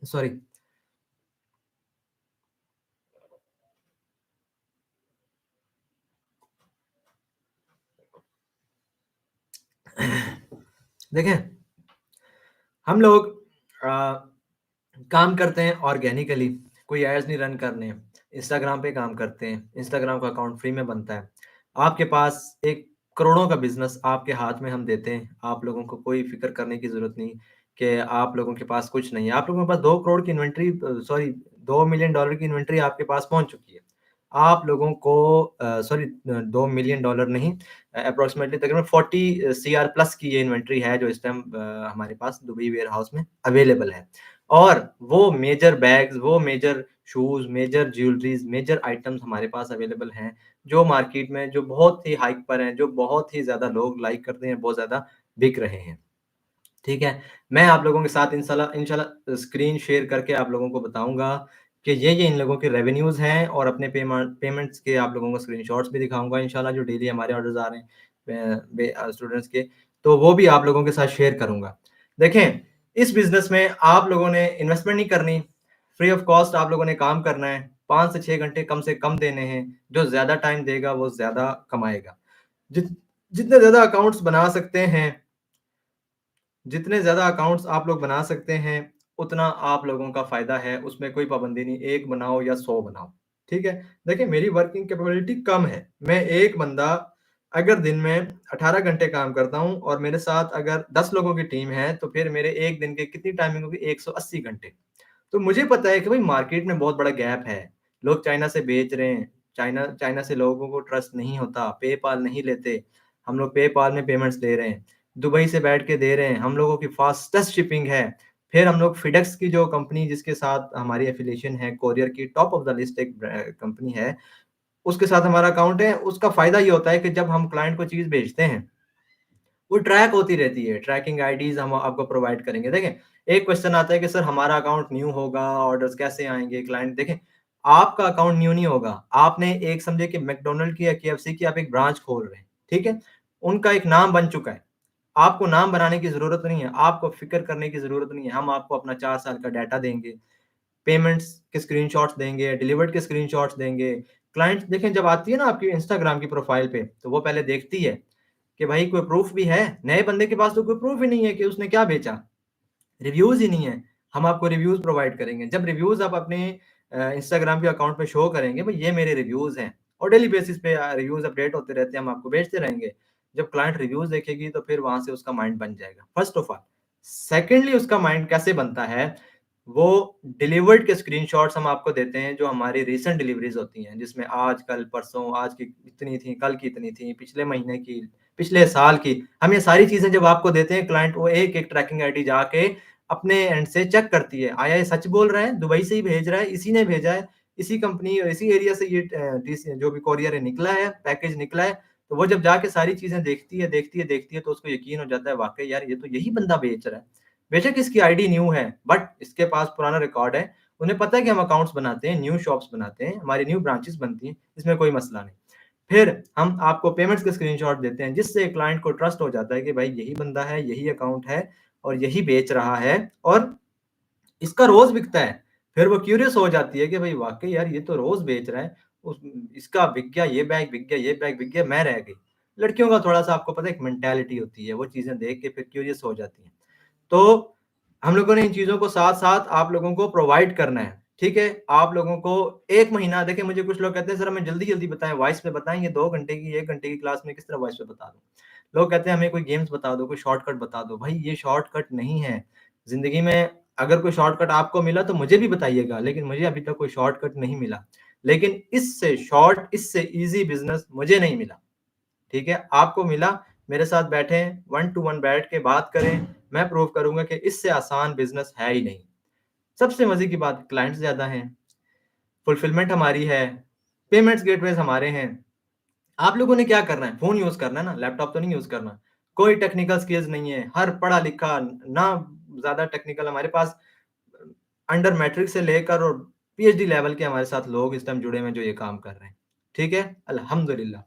सॉरी देखें, हम लोग अ, काम करते हैं ऑर्गेनिकली, कोई एड्स नहीं रन करने हैं। इंस्टाग्राम पे काम करते हैं, इंस्टाग्राम का अकाउंट फ्री में बनता है। आपके पास एक करोड़ों का बिज़नेस आपके हाथ में हम देते हैं, आप लोगों को कोई फ़िक्र करने की ज़रूरत नहीं कि आप लोगों के पास कुछ नहीं है। आप लोगों के पास 2 करोड़ की इन्वेंटरी सॉरी $2 मिलियन की इन्वेंटरी आपके पास पहुँच चुकी है। आप लोगों को सॉरी $2 मिलियन नहीं अप्रॉक्सिमेटली तकरीबन 40 सीआर प्लस की ये इन्वेंटरी है जो इस टाइम हमारे पास दुबई वेयरहाउस में अवेलेबल है। और वो मेजर बैग्स, वो major shoes, major jewelleries, major items हमारे पास अवेलेबल हैं, जो मार्केट में जो बहुत ही हाइक पर हैं, जो बहुत ही ज़्यादा लोग लाइक करते हैं, बहुत ज़्यादा बिक रहे हैं। ठीक है? मैं आप लोगों के साथ इंशाल्लाह इंशाल्लाह स्क्रीन शेयर करके आप लोगों को बताऊँगा कि ये इन लोगों के रेवेन्यूज़ हैं और अपने पेमेंट्स के आप लोगों को स्क्रीनशॉट्स भी दिखाऊँगा इंशाल्लाह जो डेली हमारे ऑर्डर्स आ रहे हैं। स्टूडेंट्स के, तो वो भी आप लोगों के साथ शेयर करूँगा। देखें, इस बिज़नेस में आप लोगों ने इन्वेस्टमेंट नहीं करनी, फ्री ऑफ कॉस्ट आप लोगों ने काम करना है, 5 से 6 घंटे कम से कम देने हैं, जो ज़्यादा टाइम देगा वो ज़्यादा कमाएगा। जित जितने ज़्यादा अकाउंट्स बना सकते हैं, जितने ज़्यादा अकाउंट्स आप लोग बना सकते हैं, उतना आप लोगों का फ़ायदा है, उसमें कोई पाबंदी नहीं, 1 बनाओ या 100 बनाओ, ठीक है? देखिए मेरी वर्किंग कैपेबिलिटी कम है, मैं एक बंदा अगर दिन में 18 घंटे काम करता हूँ और मेरे साथ अगर 10 लोगों की टीम है, तो फिर मेरे 1 दिन के कितनी टाइमिंग होगी 180 घंटे। तो मुझे पता है कि भाई मार्केट में बहुत बड़ा गैप है, लोग चाइना से बेच रहे हैं, चाइना चाइना से लोगों को ट्रस्ट नहीं होता, पेपाल नहीं लेते, हम लोग पेपाल में पेमेंट्स दे रहे हैं। दुबई से बैठ के दे रहे हैं, हम लोगों की फास्टेस्ट शिपिंग है। फिर हम लोग फिडेक्स की जो कंपनी जिसके साथ हमारी एफिलिएशन है, कोरियर की टॉप ऑफ द लिस्ट एक कंपनी है, उसके साथ हमारा अकाउंट है। उसका फ़ायदा ये होता है कि जब हम क्लाइंट को चीज़ भेजते हैं, वो ट्रैक होती रहती है, ट्रैकिंग आईडीज़ हम आपको प्रोवाइड करेंगे। देखें, एक क्वेश्चन आता है कि सर हमारा अकाउंट न्यू होगा, ऑर्डर्स कैसे आएँगे? क्लाइंट देखें, आपका अकाउंट न्यू नहीं होगा, आपने एक समझिए कि मैकडॉनल्ड की या केएफसी की आप एक ब्रांच खोल रहे हैं, ठीक है? उनका एक नाम बन चुका है। आपको नाम बनाने की ज़रूरत नहीं है, आपको फ़िक्र करने की ज़रूरत नहीं है। हम आपको अपना 4 साल का डाटा देंगे, पेमेंट्स के स्क्रीनशॉट्स देंगे, डिलीवर्ड के स्क्रीनशॉट्स देंगे। क्लाइंट्स देखें जब आती है ना आपकी इंस्टाग्राम की प्रोफ़ाइल पे, तो वो पहले देखती है कि भाई कोई प्रूफ़ भी है? नए बंदे के पास तो कोई प्रूफ़ ही नहीं है कि उसने क्या बेचा। रिव्यूज़ ही नहीं है, हम आपको रिव्यूज़ प्रोवाइड करेंगे। जब रिव्यूज़ आप अपने इंस्टाग्राम के अकाउंट पे शो करेंगे, भई ये मेरे रिव्यूज़ हैं और डेली बेसिस पे रिव्यूज़ अपडेट होते रहते हैं, हम आपको भेजते रहेंगे। जब क्लाइंट रिव्यूज़ देखेगी तो फिर वहाँ से उसका माइंड बन जाएगा, फर्स्ट ऑफ ऑल। सेकंडली उसका माइंड कैसे बनता है, वो डिलिवर्ड के स्क्रीनशॉट्स हम आपको देते हैं जो हमारी रीसेंट डिलीवरीज़ होती हैं, जिसमें आज, कल, परसों, आज की इतनी थी, कल की इतनी थी, पिछले महीने की, पिछले साल की। हम ये सारी चीज़ें जब आपको देते हैं, क्लाइंट वो एक-एक ट्रैकिंग आईडी जाके अपने एंड से चेक करती है, आया ये सच बोल रहा है, दुबई से ही भेज रहा है, इसी ने भेजा है, इसी कंपनी और इसी एरिया से ये जो भी कोरियर है निकला है, पैकेज निकला है, तो वो जब जाके सारी चीज़ें देखती है, देखती है, देखती है, तो उसको यकीन हो जाता है वाक़ई यार ये तो यही बंदा बेच रहा है। बेशक इसकी आईडी न्यू है, बट इसके पास पुराना रिकॉर्ड है, उन्हें पता है कि हम अकाउंट्स बनाते हैं, न्यू शॉप्स बनाते हैं, हमारी न्यू ब्रांचेस बनती हैं, इसमें कोई मसला नहीं। फिर हम आपको पेमेंट्स के स्क्रीनशॉट देते हैं, जिससे क्लाइंट को ट्रस्ट हो जाता है कि भाई यही बंदा है, यही अकाउंट है और यही बेच रहा है और इसका रोज़ बिकता है। फिर वो क्यूरियस हो जाती है कि भाई वाक़ई यार ये तो रोज़ बेच रहा है। उस इसका बिक गया, ये बैग बिक गया, ये बैग बिक गया, मैं रह गई। लड़कियों का थोड़ा-सा आपको पता है एक मेंटालिटी होती है, वो चीज़ें देख के फिर क्यूरियस हो जाती हैं। तो हम लोगों ने इन चीज़ों को साथ-साथ आप लोगों को प्रोवाइड करना है, ठीक है? आप लोगों को 1 महीना देखिए मुझे कुछ लोग कहते हैं सर हमें जल्दी-जल्दी बताएँ, वॉइस में बताएँ, ये 2 घंटे की, 1 घंटे की क्लास में किस तरह वॉइस में बता दूँ? लोग कहते हैं हमें कोई गेम्स बता दो, कोई शॉर्टकट बता दो। भाई ये शॉर्टकट नहीं है। ज़िंदगी में अगर कोई शॉर्टकट आपको मिला तो मुझे भी बताइएगा, लेकिन मुझे अभी तक कोई शॉर्टकट नहीं मिला। लेकिन इससे शॉर्ट, इससे ईज़ी बिज़नेस मुझे नहीं मिला। ठीक है? आपको मिला, मेरे साथ बैठें, 1 टू 1 बैठ के बात करें, मैं प्रूव करूँगा कि इससे आसान बिज़नेस है ही नहीं। सबसे मज़े की बात क्लाइंट्स ज़्यादा हैं, फुलफिलमेंट हमारी है, पेमेंट्स गेटवेज़ हमारे हैं। आप लोगों ने क्या करना है? फ़ोन यूज़ करना है ना, लैपटॉप तो नहीं यूज़ करना। कोई टेक्निकल स्किल्स नहीं है, हर पढ़ा-लिखा ना ज़्यादा टेक्निकल हमारे पास अंडर मैट्रिक से लेकर और पीएचडी लेवल के हमारे साथ लोग इस टाइम जुड़े हुए हैं जो ये काम कर रहे हैं। ठीक है? अल्हम्दुलिल्लाह।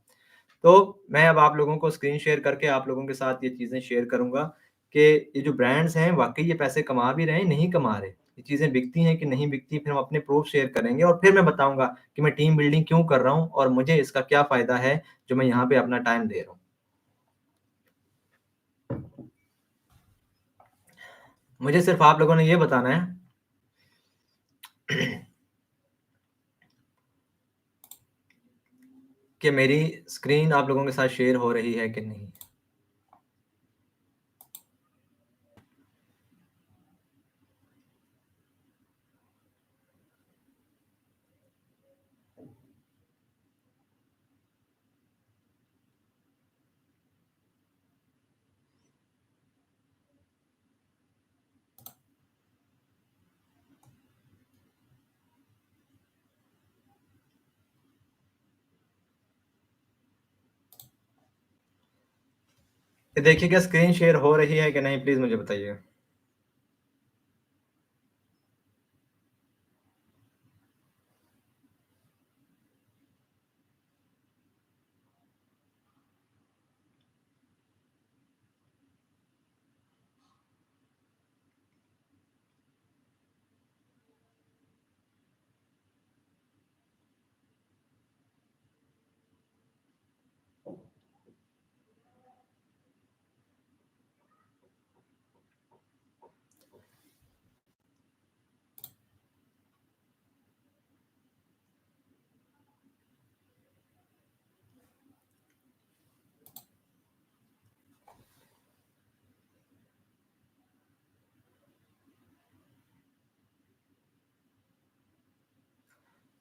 तो मैं अब आप लोगों को स्क्रीन शेयर करके आप लोगों के साथ ये चीज़ें शेयर करूँगा कि ये जो ब्रांड्स हैं वाक़ई ये पैसे कमा भी रहे हैं, नहीं कमा रहे। ये चीज़ें बिकती हैं कि नहीं बिकती, फिर हम अपने प्रूफ़ शेयर करेंगे और फिर मैं बताऊँगा कि मैं टीम बिल्डिंग क्यों कर रहा हूँ और मुझे इसका क्या फ़ायदा है, जो मैं यहाँ पे अपना टाइम दे रहा हूँ। मुझे सिर्फ़ आप लोगों ने ये बताना है कि मेरी स्क्रीन आप लोगों के साथ शेयर हो रही है कि नहीं? ये देखिएगा स्क्रीन शेयर हो रही है कि नहीं प्लीज़ मुझे बताइए?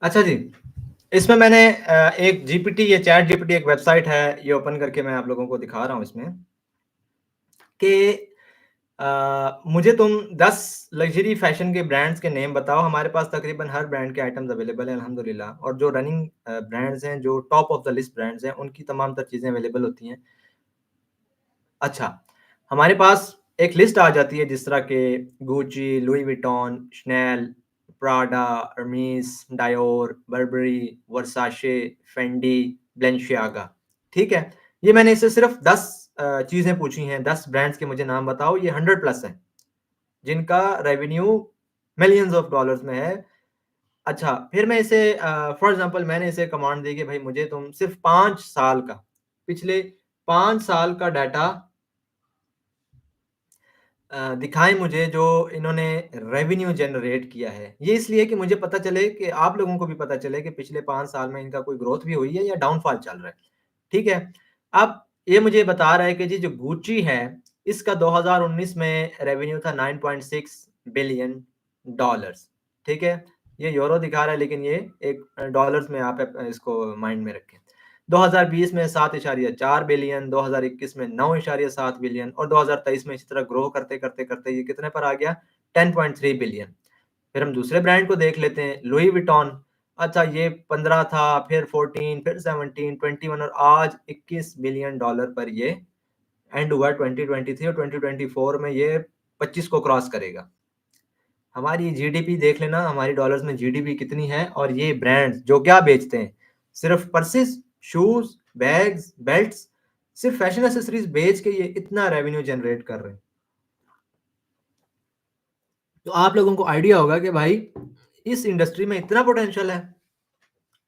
अच्छा जी, इसमें मैंने एक जीपीटी ये चैट जीपीटी एक वेबसाइट है, ये ओपन करके मैं आप लोगों को दिखा रहा हूँ इसमें कि मुझे तुम 10 लग्ज़री फ़ैशन के ब्रांड्स के नेम बताओ, हमारे पास तकरीबन हर ब्रांड के आइटम्स अवेलेबल हैं अल्हम्दुलिल्लाह और जो रनिंग ब्रांड्स हैं, जो top of the list brands हैं, उनकी तमाम तर चीज़ें अवेलेबल होती हैं। अच्छा, हमारे पास एक लिस्ट आ जाती है जिस तरह के Gucci, Louis Vuitton, Chanel, Prada, Hermès, Dior, Barbari, वर्साचे, फेंडी, बैलेंसियागा, ठीक है? ये मैंने इससे सिर्फ़ 10 चीज़ें पूछी हैं, 10 ब्रांड्स के मुझे नाम बताओ, ये 100 प्लस हैं, जिनका रेवेन्यू मिलियंस ऑफ डॉलर्स में है। अच्छा, फिर मैं इसे फॉर एग्ज़ाम्पल मैंने इसे कमांड दी कि भाई मुझे तुम सिर्फ़ 5 साल का, पिछले 5 साल का डाटा दिखाएँ मुझे जो इन्होंने रेवेन्यू जनरेट किया है। ये इसलिए कि मुझे पता चले कि आप लोगों को भी पता चले कि पिछले 5 साल में इनका कोई ग्रोथ भी हुई है या डाउनफॉल चल रहा है। ठीक है? अब ये मुझे बता रहा है कि जी जो गुची है, इसका 2019 में रेवेन्यू था 9.6 बिलियन डॉलर्स, ठीक है? ये यूरो दिखा रहा है लेकिन ये एक डॉलर्स में आप इसको माइंड में रखें। 2020 में 7.4 बिलियन, 2021 में 9.7 बिलियन और 2023 में इसी तरह ग्रो करते-करते ये कितने पर आ गया? 10.3 बिलियन। फिर हम दूसरे ब्रांड को देख लेते हैं, लुई विटॉन। अच्छा ये 15 था, फिर 14, फिर 17, 21 और आज 21 बिलियन डॉलर पर ये एंड हुआ 2023 और 2024 में ये 25 को क्रॉस करेगा। हमारी जीडीपी देख लेना, हमारी डॉलर्स में जीडीपी कितनी है और ये ब्रांड्स जो क्या बेचते हैं, सिर्फ पर्सेस, शूज़, बैग्स, बेल्ट्स, सिर्फ फैशन एक्सेसरीज़ बेच के ये इतना रेवेन्यू जनरेट कर रहे हैं। तो आप लोगों को आइडिया होगा कि भाई इस इंडस्ट्री में इतना पोटेंशियल है।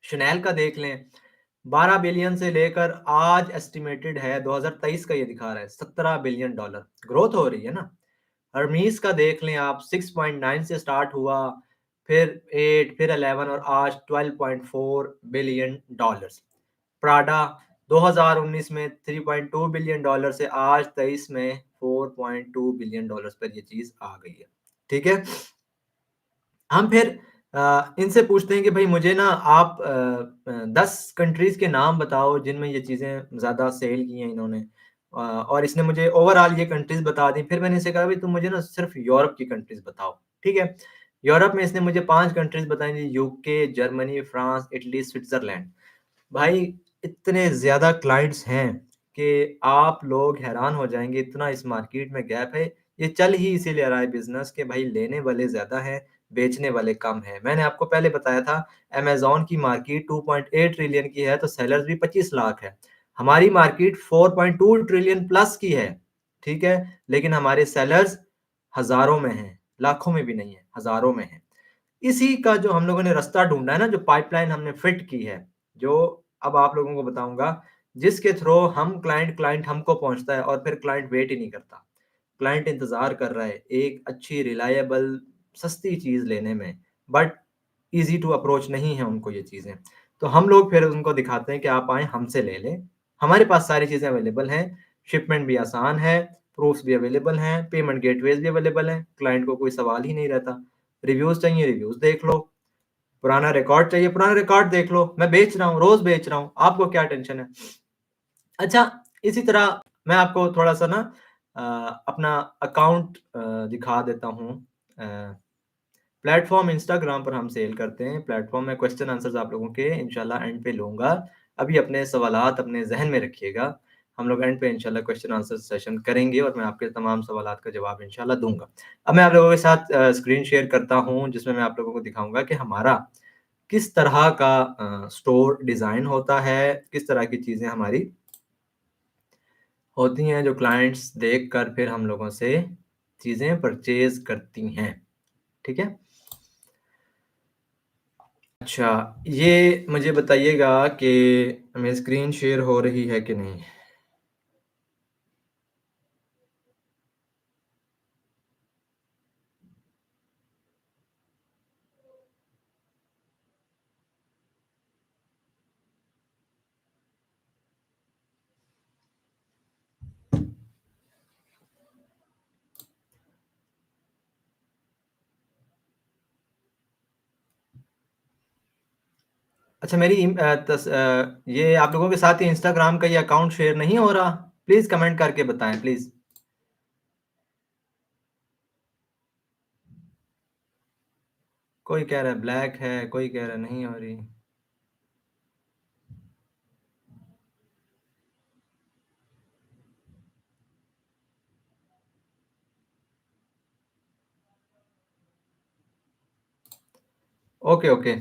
शनेल का देख लें, 12 बिलियन से लेकर आज एस्टिमेटेड है 2023 का ये दिखा रहा है 17 बिलियन डॉलर। ग्रोथ हो रही है ना? हर्मीस का देख लें आप 6.9 से स्टार्ट हुआ, फिर 8, फिर 11 और आज 12.4 बिलियन डॉलर्स। प्राडा 2019 में 3.2 बिलियन डॉलर से आज 23 में 4.2 बिलियन डॉलर्स पर ये चीज़ आ गई है। ठीक है? हम फिर इनसे पूछते हैं कि भाई मुझे ना आप 10 कंट्रीज़ के नाम बताओ जिनमें ये चीज़ें ज़्यादा सेल की हैं इन्होंने। और इसने मुझे ओवरऑल ये कंट्रीज़ बता दी। फिर मैंने इसे कहा भाई तुम मुझे ना सिर्फ़ यूरोप की कंट्रीज़ बताओ, ठीक है? यूरोप में इसने मुझे 5 कंट्रीज़ बताई थी UK, Germany, France, Italy, Switzerland. भाई इतने ज़्यादा क्लाइंट्स हैं कि आप लोग हैरान हो जाएँगे, इतना इस मार्केट में गैप है। ये चल ही इसीलिए रहा है बिज़नेस कि भाई लेने वाले ज़्यादा हैं, बेचने वाले कम हैं। मैंने आपको पहले बताया था अमेज़न की मार्केट 2.8 ट्रिलियन की है तो सेलर्स भी 25 लाख है। हमारी मार्केट 4.2 ट्रिलियन प्लस की है, ठीक है? लेकिन हमारे सेलर्स हज़ारों में हैं, लाखों में भी नहीं है, हज़ारों में हैं। इसी का जो हम लोगों ने रास्ता ढूँढा है ना, जो पाइपलाइन हमने फिट की है, जो अब आप लोगों को बताऊँगा, जिसके थ्रू हम क्लाइंट हमको पहुँचता है और फिर क्लाइंट वेट ही नहीं करता। क्लाइंट इंतज़ार कर रहा है एक अच्छी रिलायबल सस्ती चीज़ लेने में, बट ईज़ी टू अप्रोच नहीं है उनको ये चीज़ें। तो हम लोग फिर उनको दिखाते हैं कि आप आएँ हमसे ले लें। हमारे पास सारी चीज़ें अवेलेबल हैं, शिपमेंट भी आसान है, प्रूफ्स भी अवेलेबल हैं, पेमेंट गेटवेज़ भी अवेलेबल हैं, क्लाइंट को कोई सवाल ही नहीं रहता। रिव्यूज़ चाहिए रिव्यूज़ देख लो, पुराना रिकॉर्ड चाहिए पुराना रिकॉर्ड देख लो, मैं बेच रहा हूँ, रोज़ बेच रहा हूँ, आपको क्या टेंशन है? अच्छा, इसी तरह मैं आपको थोड़ा-सा ना अ, अपना अकाउंट दिखा देता हूँ। अ, प्लेटफ़ॉर्म इंस्टाग्राम पर हम सेल करते हैं, प्लेटफ़ॉर्म में क्वेश्चन आंसर्स आप लोगों के इंशाल्लाह एंड पे लूँगा। अभी अपने सवालात अपने ज़हन में रखिएगा, हम लोग एंड पे इंशाल्लाह क्वेश्चन आंसर सेशन करेंगे और मैं आपके तमाम सवालात का जवाब इंशाल्लाह दूँगा। अब मैं आप लोगों के साथ स्क्रीन शेयर करता हूँ, जिसमें मैं आप लोगों को दिखाऊँगा कि हमारा किस तरह का स्टोर डिज़ाइन होता है, किस तरह की चीज़ें हमारी होती हैं, जो क्लाइंट्स देखकर फिर हम लोगों से चीज़ें परचेज़ करती हैं। ठीक है? अच्छा, ये मुझे बताइएगा कि मेरी स्क्रीन शेयर हो रही है कि नहीं? अच्छा ये आप लोगों के साथ ये इंस्टाग्राम का ये अकाउंट शेयर नहीं हो रहा? प्लीज़ कमेंट करके बताएँ प्लीज़। कोई कह रहा है ब्लैक है, कोई कह रहा है नहीं हो रही। Okay, okay.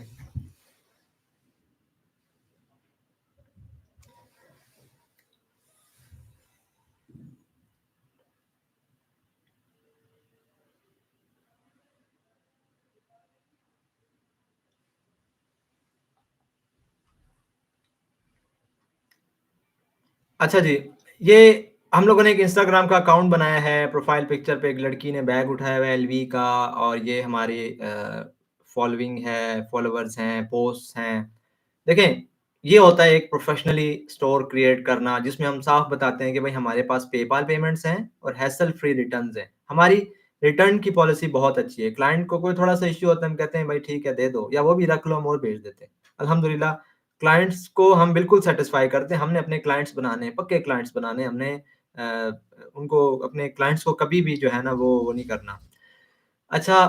अच्छा जी, ये हम लोगों ने एक इंस्टाग्राम का अकाउंट बनाया है, प्रोफ़ाइल पिक्चर पे एक लड़की ने बैग उठाया हुआ है एलवी का और ये हमारी फ़ॉलोइंग है, फ़ॉलोवर्स हैं, पोस्ट्स हैं। देखें, ये होता है एक प्रोफ़ेशनली स्टोर क्रिएट करना जिसमें हम साफ बताते हैं कि भई हमारे पास पेपाल पेमेंट्स हैं और हैसल फ्री रिटर्न्स हैं। हमारी रिटर्न की पॉलिसी बहुत अच्छी है। क्लाइंट को कोई थोड़ा-सा इश्यू होता है, हम कहते हैं भई ठीक है दे दो या वो भी रख लो हम और भेज देते हैं। अल्हम्दुलिल्लाह क्लाइंट्स को हम बिल्कुल सैटिस्फाई करते हैं। हमने अपने क्लाइंट्स बनाने हैं, पक्के क्लाइंट्स बनाने हैं। हमने उनको अपने क्लाइंट्स को कभी भी जो है ना वो नहीं करना। अच्छा,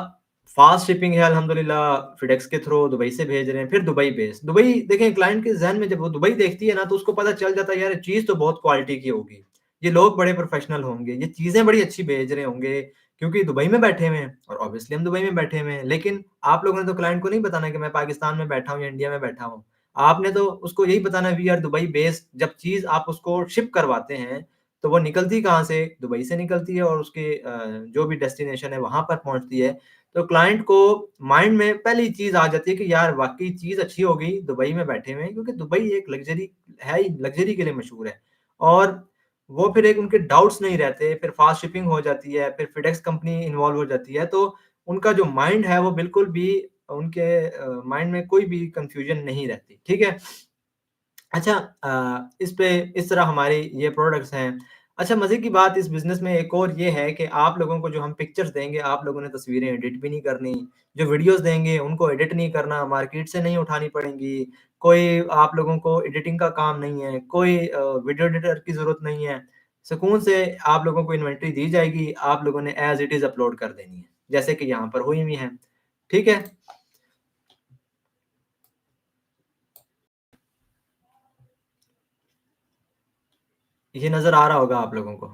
फ़ास्ट शिपिंग है अल्हम्दुलिल्लाह, फिडेक्स के थ्रू दुबई से भेज रहे हैं, फिर दुबई बेस्ड। दुबई देखें क्लाइंट के ज़हन में जब वो दुबई देखती है ना, तो उसको पता चल जाता है यार ये चीज़ तो बहुत क्वालिटी की होगी। ये लोग बड़े प्रोफ़ेशनल होंगे, ये चीज़ें बड़ी अच्छी भेज रहे होंगे, क्योंकि दुबई में बैठे हुए हैं और ऑब्वियसली हम दुबई में बैठे हुए हैं। लेकिन आप लोगों ने तो क्लाइंट को नहीं बताना कि मैं पाकिस्तान में बैठा हूँ या इंडिया में बैठा हूँ। आपने तो उसको यही बताना है वी आर दुबई बेस्ड। जब चीज़ आप उसको शिप करवाते हैं, तो वो निकलती कहाँ से? दुबई से निकलती है और उसके जो भी डेस्टिनेशन है वहाँ पर पहुँचती है। तो क्लाइंट को माइंड में पहली चीज़ आ जाती है कि यार वाक़ई चीज़ अच्छी होगी, दुबई में बैठे हुए हैं क्योंकि दुबई एक लग्ज़री है ही, लग्ज़री के लिए मशहूर है। और वो फिर एक उनके डाउट्स नहीं रहते, फिर फ़ास्ट शिपिंग हो जाती है, फिर फिडेक्स कंपनी इन्वॉल्व हो जाती है, तो उनका जो माइंड है वो बिल्कुल भी उनके माइंड में कोई भी कन्फ्यूज़न नहीं रहती, ठीक है? अच्छा इस पे इस तरह हमारे ये प्रोडक्ट्स हैं। अच्छा मज़े की बात इस बिज़नेस में एक और ये है कि आप लोगों को जो हम पिक्चर्स देंगे, आप लोगों ने तस्वीरें एडिट भी नहीं करनी। जो वीडियोज़ देंगे, उनको एडिट नहीं करना, मार्केट से नहीं उठानी पड़ेंगी। कोई आप लोगों को एडिटिंग का काम नहीं है, कोई वीडियो एडिटर की ज़रूरत नहीं है। सुकून से आप लोगों को इन्वेंटरी दी जाएगी, आप लोगों ने एज़ इट इज़ अपलोड कर देनी है, जैसे कि यहाँ पर हुई हुई हैं। ठीक है? ये नज़र आ रहा होगा आप लोगों को।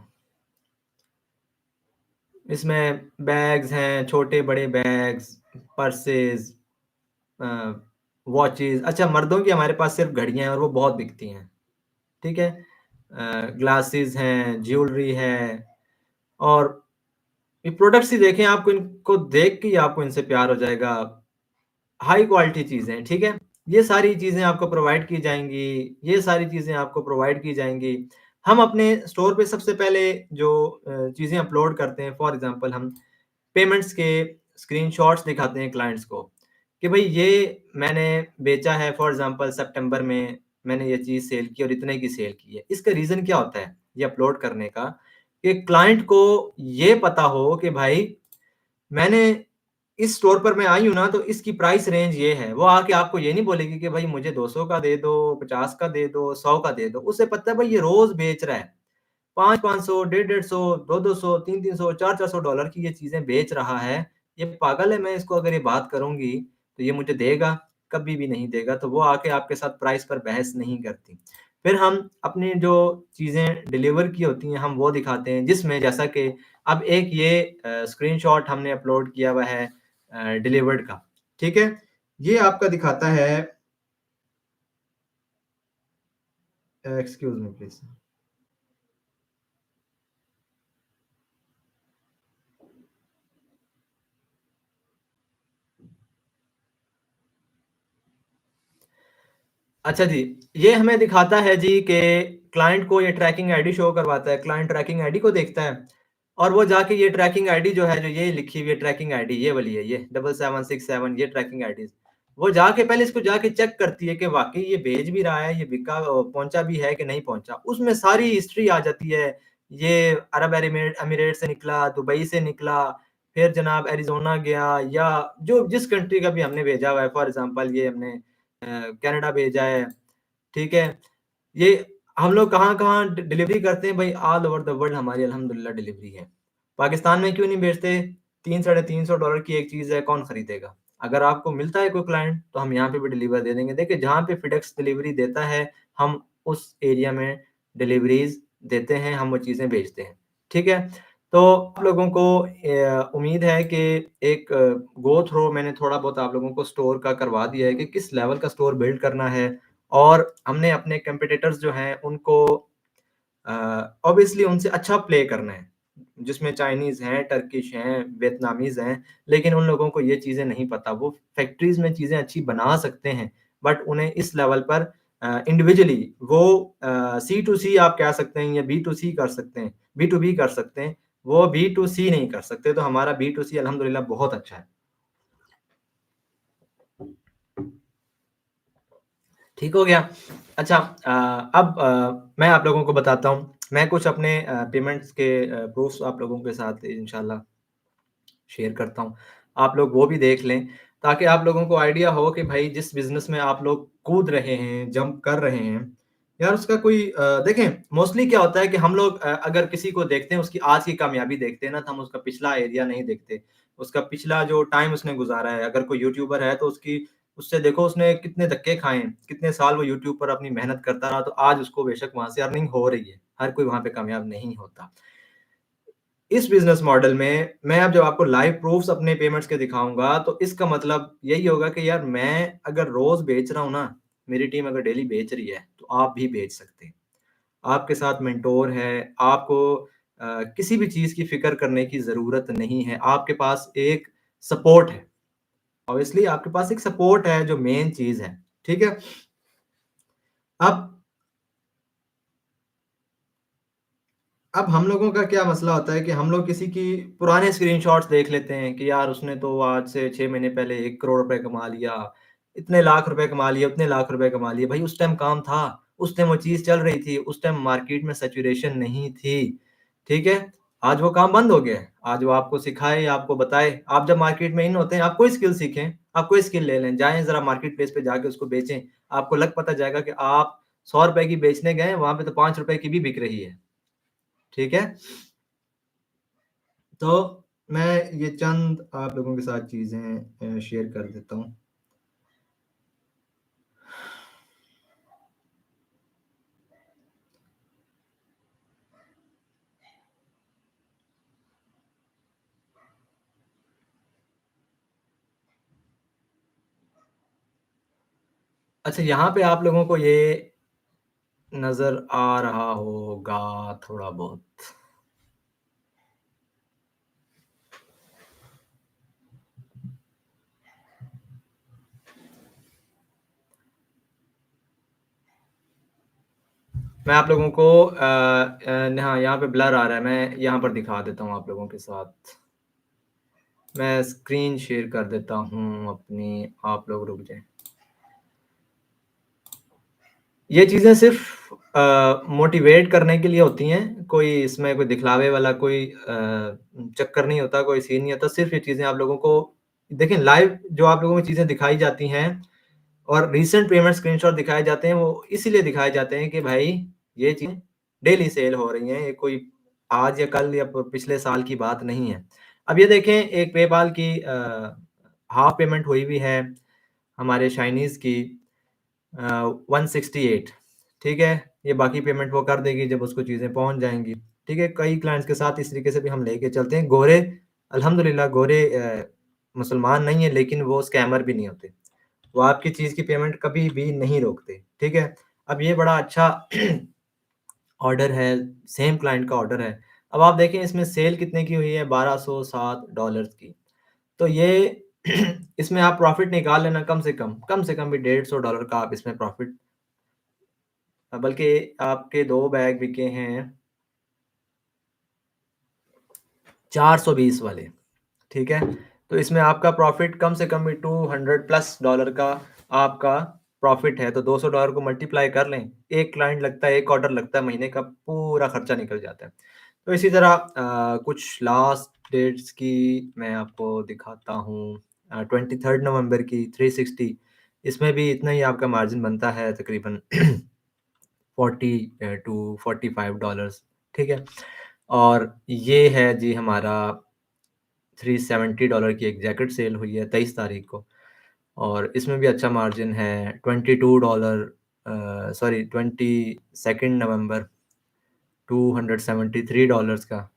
इसमें बैग्स हैं, छोटे-बड़े बैग्स, पर्सेज़ अ, वॉचेज़ अच्छा मर्दों की हमारे पास सिर्फ़ घड़ियाँ हैं और वो बहुत बिकती हैं, ठीक है? ग्लासेस हैं, ज्वेलरी है और ये प्रोडक्ट्स ही देखें आपको इनको देख के ही आपको इनसे प्यार हो जाएगा। हाई क्वालिटी चीज़ें, ठीक है? ये सारी चीज़ें आपको प्रोवाइड की जाएँगी, ये सारी चीज़ें आपको प्रोवाइड की जाएँगी। हम अपने स्टोर पे सबसे पहले जो चीज़ें अपलोड करते हैं फॉर एग्ज़ाम्पल हम पेमेंट्स के स्क्रीनशॉट्स दिखाते हैं क्लाइंट्स को, कि भई ये मैंने बेचा है फॉर एग्ज़ाम्पल सितंबर में मैंने ये चीज़ सेल की और इतने की सेल की है। इसका रीज़न क्या होता है ये अपलोड करने का, कि क्लाइंट को ये पता हो कि भाई मैंने इस स्टोर पर मैं आई हूँ ना, तो इसकी प्राइस रेंज ये है। वो आके आपको ये नहीं बोलेगी कि भाई मुझे 200 का दे दो, 50 का दे दो, 100 का दे दो। उसे पता है भाई ये रोज़ बेच रहा है। 5-500, 150-150, 200-200, 300-300, 400-400 डॉलर की ये चीज़ें बेच रहा है। ये पागल है, मैं इसको अगर ये बात करूँगी, तो ये मुझे देगा? कभी भी नहीं देगा। तो वो आके आपके साथ प्राइस पर बहस नहीं करती। फिर हम अपनी जो चीज़ें डिलीवर की होती हैं, हम वो दिखाते हैं, जिसमें जैसा कि अब एक ये स्क्रीनशॉट हमने अपलोड किया हुआ है डिलीवर्ड का, ठीक है? ये आपका दिखाता है एक्सक्यूज़ मी प्लीज़। अच्छा जी, ये हमें दिखाता है जी कि क्लाइंट को ये ट्रैकिंग आईडी शो करवाता है, क्लाइंट ट्रैकिंग आईडी को देखता है और वो जाके ये ट्रैकिंग आईडी जो है, जो ये लिखी हुई है ट्रैकिंग आईडी ये वाली है, ये 7767 ये ट्रैकिंग आईडीज़। वो जाके पहले इसको जाके चेक करती है कि वाक़ई ये भेज भी रहा है, ये पहुँचा भी है कि नहीं पहुँचा। उसमें सारी हिस्ट्री आ जाती है, ये अरब एमिरेट से निकला, दुबई से निकला, फिर जनाब एरिज़ोना गया या जो जिस कंट्री का भी हमने भेजा हुआ है, फॉर एग्ज़ाम्पल ये हमने कनाडा भेजा है, ठीक है? ये हम लोग कहाँ-कहाँ डिलीवरी करते हैं भाई, ऑल ओवर द वर्ल्ड हमारी अल्हम्दुलिल्लाह डिलीवरी है। पाकिस्तान में क्यों नहीं भेजते? 3 साढ़े $300 की एक चीज़ है, कौन खरीदेगा? अगर आपको मिलता है कोई क्लाइंट तो हम यहाँ पे भी डिलीवर दे देंगे। देखिए जहाँ पे फिडेक्स डिलीवरी देता है, हम उस एरिया में डिलीवरीज़ देते हैं, हम वो चीज़ें भेजते हैं। ठीक है? तो आप लोगों को उम्मीद है कि एक गो थ्रू मैंने थोड़ा बहुत आप लोगों को स्टोर का करवा दिया है कि किस लेवल का स्टोर बिल्ड करना है और हमने अपने कॉम्पिटिटर्स जो हैं उनको ऑब्वियसली उनसे अच्छा प्ले करना है। जिसमें चाइनीज़ हैं, टर्किश हैं, वियतनामीज़ हैं, लेकिन उन लोगों को ये चीज़ें नहीं पता। वो फैक्ट्रीज़ में चीज़ें अच्छी बना सकते हैं, बट उन्हें इस लेवल पर इंडिविजुअली वो सी टू सी आप कह सकते हैं या बी टू सी कर सकते हैं, बी टू बी कर सकते हैं, वो बी टू सी नहीं कर सकते, तो हमारा बी टू सी अल्हम्दुलिल्लाह बहुत अच्छा है। ठीक हो गया? अच्छा अब मैं आप लोगों को बताता हूँ, मैं कुछ अपने पेमेंट्स के प्रूफ्स आप लोगों के साथ इंशाल्लाह शेयर करता हूँ। आप लोग वो भी देख लें, ताकि आप लोगों को आइडिया हो कि भाई जिस बिज़नेस में आप लोग कूद रहे हैं, जंप कर रहे हैं, यार उसका कोई देखें मोस्टली क्या होता है कि हम लोग अगर किसी को देखते हैं, उसकी आज की कामयाबी देखते हैं ना, तो हम उसका पिछला एरिया नहीं देखते। उसका पिछला जो टाइम उसने गुज़ारा है, अगर कोई यूट्यूबर है तो उससे देखो उसने कितने धक्के खाए हैं, कितने साल वो यूट्यूब पर अपनी मेहनत करता रहा, तो आज उसको बेशक वहाँ से अर्निंग हो रही है। हर कोई वहाँ पे कामयाब नहीं होता। इस बिज़नेस मॉडल में मैं अब जब आपको लाइव प्रूफ्स अपने पेमेंट्स के दिखाऊँगा, तो इसका मतलब यही होगा कि यार मैं अगर रोज़ बेच रहा हूँ ना, मेरी टीम अगर डेली बेच रही है, तो आप भी बेच सकते हैं। आपके साथ मेंटोर है, आपको किसी भी चीज़ की फ़िक्र करने की ज़रूरत नहीं है, आपके पास एक सपोर्ट है। ऑब्वियसली आपके पास एक सपोर्ट है जो मेन चीज़ है, ठीक है? अब अब हम लोगों का क्या मसला होता है कि हम लोग किसी की पुराने स्क्रीनशॉट्स देख लेते हैं कि यार उसने तो आज से 6 महीने पहले 1 करोड़ रुपए कमा लिया, इतने लाख रुपए कमा लिए, उतने लाख रुपए कमा लिए। भाई उस टाइम काम था, उस टाइम वो चीज़ चल रही थी, उस टाइम मार्केट में सैचुरेशन नहीं थी, ठीक है? आज वो काम बंद हो गया है। आज वो आपको सिखाए, आपको बताए। आप जब मार्केट में इन होते हैं, आप कोई स्किल सीखें, आप कोई स्किल ले लें, जाएँ ज़रा मार्केट प्लेस पे जाके उसको बेचें। आपको लग पता जाएगा कि आप ₹100 की बेचने गए, वहाँ पे तो ₹5 की भी बिक रही है, ठीक है? तो मैं ये चंद आप लोगों के साथ चीज़ें शेयर कर देता हूँ। अच्छा यहाँ पे आप लोगों को ये नज़र आ रहा होगा थोड़ा बहुत। मैं आप लोगों को हाँ, यहाँ पे ब्लर आ रहा है, मैं यहाँ पर दिखा देता हूँ आप लोगों के साथ। मैं स्क्रीन शेयर कर देता हूँ अपनी, आप लोग रुक जाएँ। ये चीज़ें सिर्फ़ मोटिवेट करने के लिए होती हैं, कोई इसमें कोई दिखलावे वाला कोई चक्कर नहीं होता, कोई सीन नहीं होता, सिर्फ़ ये चीज़ें आप लोगों को देखिए लाइव जो आप लोगों को चीज़ें दिखाई जाती हैं और रीसेंट पेमेंट स्क्रीनशॉट दिखाए जाते हैं, वो इसीलिए दिखाए जाते हैं कि भाई ये चीज़ें डेली सेल हो रही हैं, ये कोई आज या कल या प पिछले साल की बात नहीं है। अब ये देखें एक पेपाल की हाफ़ पेमेंट हुई हुई है हमारे चाइनीज़ की 168 ठीक है? ये बाकी पेमेंट वो कर देगी जब उसको चीज़ें पहुँच जाएँगी, ठीक है? कई क्लाइंट्स के साथ इस तरीके से भी हम लेके चलते हैं। गोरे अल्हम्दुलिल्लाह गोरे मुसलमान नहीं है लेकिन वो स्कैमर भी नहीं होते। वो आपकी चीज़ की पेमेंट कभी भी नहीं रोकते, ठीक है? अब ये बड़ा अच्छा ऑर्डर है, सेम क्लाइंट का ऑर्डर है। अब आप देखें इसमें सेल कितने की हुई है $1207 की। तो ये इसमें आप प्रॉफ़िट निकाल लेना कम से कम भी $150 का आप इसमें प्रॉफ़िट बल्कि आपके 2 बैग बिके हैं 420 वाले, ठीक है? तो इसमें आपका प्रॉफ़िट कम से कम भी 200 प्लस डॉलर का आपका प्रॉफ़िट है, तो $200 को मल्टीप्लाई कर लें, 1 क्लाइंट लगता है, 1 ऑर्डर लगता है, महीने का पूरा खर्चा निकल जाता है। तो इसी तरह कुछ लास्ट डेट्स की मैं आपको दिखाता हूँ 23 नवंबर की 360 इसमें भी इतना ही आपका मार्जिन बनता है तकरीबन 40 टू $45, ठीक है? और ये है जी हमारा $370 की एक जैकेट सेल हुई है 23 तारीख को और इसमें भी अच्छा मार्जिन है। $22 सॉरी 22 नवंबर $273 का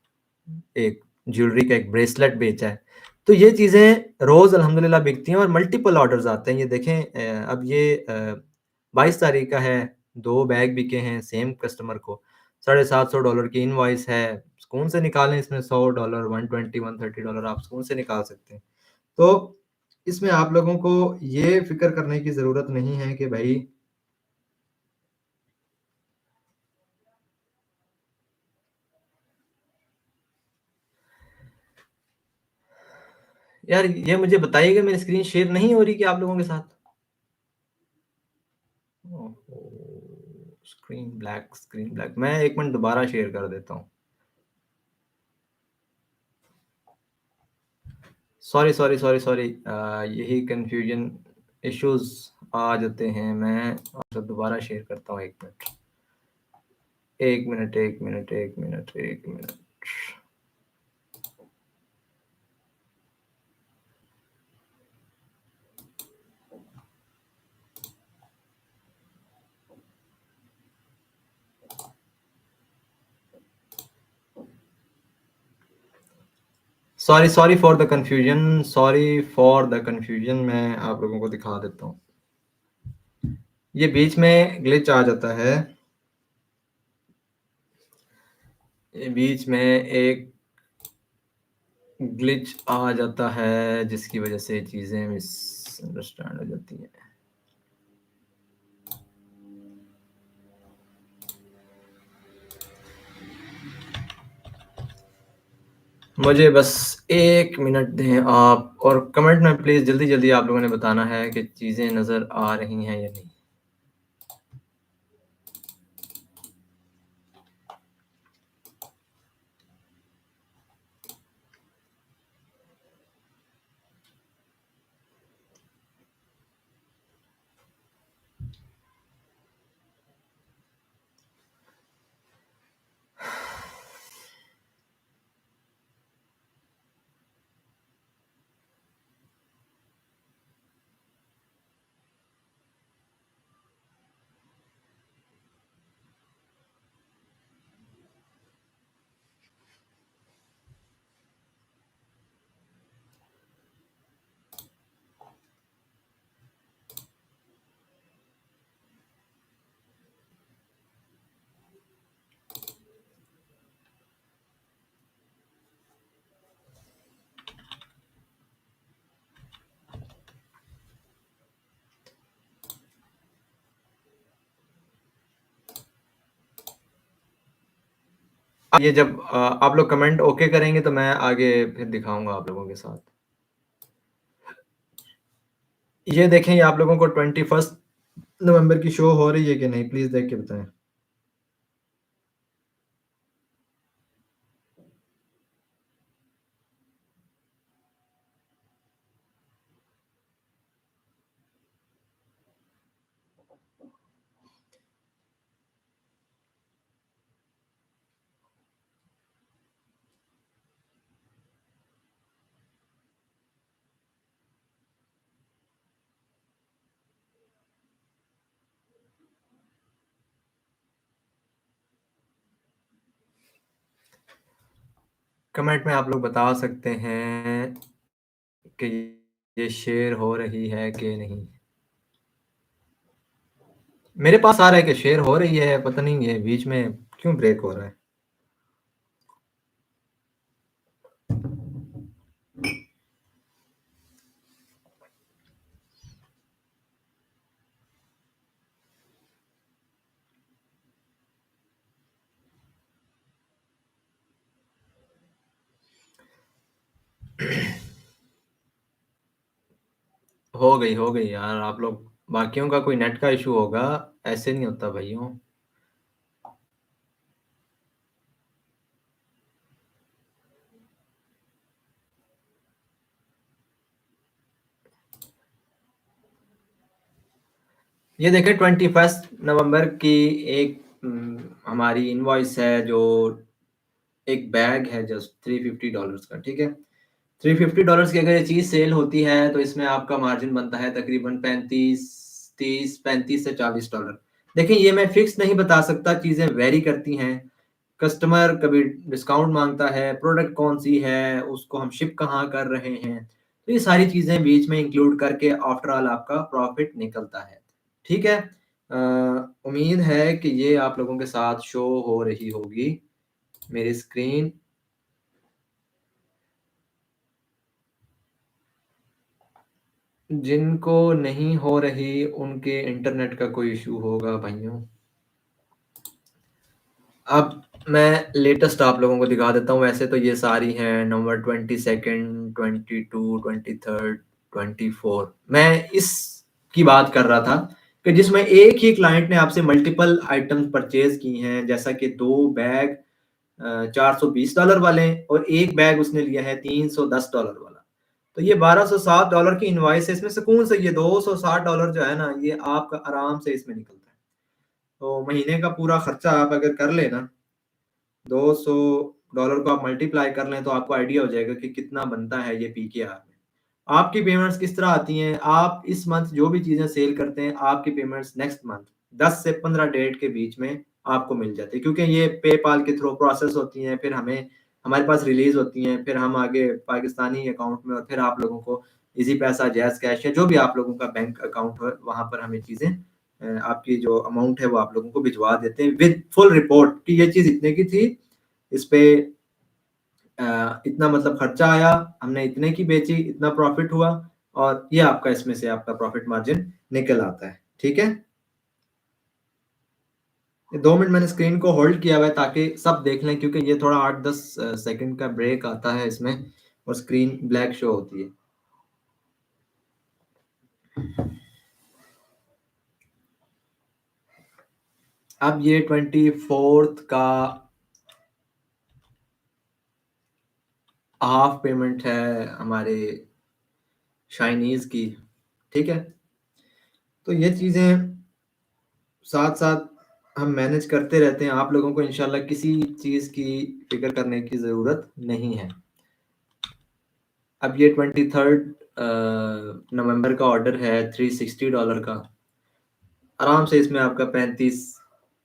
एक ज्वेलरी का एक ब्रेसलेट बेचा है। तो ये चीज़ें रोज़ अल्हम्दुलिल्लाह बिकती हैं और मल्टीपल ऑर्डर्स आते हैं। ये देखें अब ये 22 तारीख का है, 2 बैग बिके हैं सेम कस्टमर को, $750 की इनवॉइस है। सुकून से निकालें इसमें $100, 120, $130 आप सुकून से निकाल सकते हैं। तो इसमें आप लोगों को ये फ़िक्र करने की ज़रूरत नहीं है कि भई यार ये मुझे बताइएगा मेरी स्क्रीन शेयर नहीं हो रही क्या आप लोगों के साथ? ओहो! Screen black. मैं 1 मिनट दोबारा शेयर कर देता हूँ। सॉरी यही कन्फ्यूज़न इश्यूज़ आ जाते हैं। मैं आपको दोबारा शेयर करता हूँ 1 minute. 1 minute. Sorry for the confusion मैं आप लोगों को दिखा देता हूँ। ये बीच में ग्लिच आ जाता है। ये बीच में एक ग्लिच आ जाता है जिसकी वज़ह से चीज़ें मिसअंडरस्टैंड हो जाती हैं। मुझे बस 1 मिनट दें आप और कमेंट में प्लीज़ जल्दी-जल्दी आप लोगों ने बताना है कि चीज़ें नज़र आ रही हैं या नहीं। ये जब आप लोग कमेंट ओके करेंगे तो मैं आगे फिर दिखाऊँगा आप लोगों के साथ। ये देखें ये आप लोगों को 21 नवंबर की शो हो रही है कि नहीं? प्लीज़ देख के बताएँ। कमेंट में आप लोग बता सकते हैं कि ये शेयर हो रही है कि नहीं? मेरे पास आ रहा है कि शेयर हो रही है, पता नहीं ये बीच में क्यों ब्रेक हो रहा है? हो गई यार आप लोग बाकियों का कोई नेट का इश्यू होगा, ऐसे नहीं होता भइयों। ये देखें 21 नवंबर की एक हमारी इनवॉइस है जो एक बैग है जस्ट $350 का, ठीक है? $350 की अगर ये चीज़ सेल होती है तो इसमें आपका मार्जिन बनता है तकरीबन 35 30 35 से $40। देखिए ये मैं फिक्स नहीं बता सकता, चीज़ें वेरी करती हैं। कस्टमर कभी डिस्काउंट माँगता है, प्रोडक्ट कौन-सी है, उसको हम शिप कहाँ कर रहे हैं। तो ये सारी चीज़ें बीच में इंक्लूड करके आफ्टर ऑल आपका प्रॉफ़िट निकलता है। ठीक है? उम्मीद है कि ये आप लोगों के साथ शो हो रही होगी मेरी स्क्रीन। जिनको नहीं हो रही उनके इंटरनेट का कोई इश्यू होगा भाइयों। अब मैं लेटेस्ट आप लोगों को दिखा देता हूँ। वैसे तो ये सारी हैं नवंबर 22nd, 22, 23rd, 24। मैं इसकी बात कर रहा था कि जिसमें एक ही क्लाइंट ने आपसे मल्टीपल आइटम्स परचेज़ की हैं, जैसा कि 2 बैग $420 वाले और 1 बैग उसने लिया है $310 वाला। तो ये $1260 की इनवॉइस है, इसमें सुकून से ये $260 जो है ना, ये आपका आराम से इसमें निकलता है। तो महीने का पूरा खर्चा आप अगर कर लें ना, $200 को आप मल्टीप्लाई कर लें तो आपको आइडिया हो जाएगा कि कितना बनता है ये पीकेआर में। आपकी पेमेंट्स किस तरह आती हैं, आप इस मंथ जो भी चीज़ें सेल करते हैं, आपकी पेमेंट्स नेक्स्ट मंथ 10 से 15 डेट के बीच में आपको मिल जाती है, क्योंकि ये पेपाल के थ्रू प्रोसेस होती हैं, फिर हमें हमारे पास रिलीज़ होती हैं, फिर हम आगे पाकिस्तानी अकाउंट में और फिर आप लोगों को ईज़ी पैसा, जैज़ कैश या जो भी आप लोगों का बैंक अकाउंट हो, वहाँ पर हमें चीज़ें आपकी जो अमाउंट है वो आप लोगों को भिजवा देते हैं विद फुल रिपोर्ट कि ये चीज़ इतने की थी, इस पे इतना मतलब खर्चा आया, हमने इतने की बेची, इतना प्रॉफिट हुआ और ये आपका इसमें से आपका प्रॉफिट मार्जिन निकल आता है। ठीक है? ये 2 मिनट मैंने स्क्रीन को होल्ड किया हुआ है ताकि सब देख लें, क्योंकि ये थोड़ा 8-10 सेकंड का ब्रेक आता है इसमें और स्क्रीन ब्लैक शो होती है। अब ये 24th का हाफ पेमेंट है हमारे चाइनीज़ की, ठीक है? तो ये चीज़ें साथ-साथ हम मैनेज करते रहते हैं। आप लोगों को इंशाल्लाह किसी चीज़ की फ़िक्र करने की ज़रूरत नहीं है। अब ये 23rd नवंबर का ऑर्डर है $360 का। आराम से इसमें आपका 35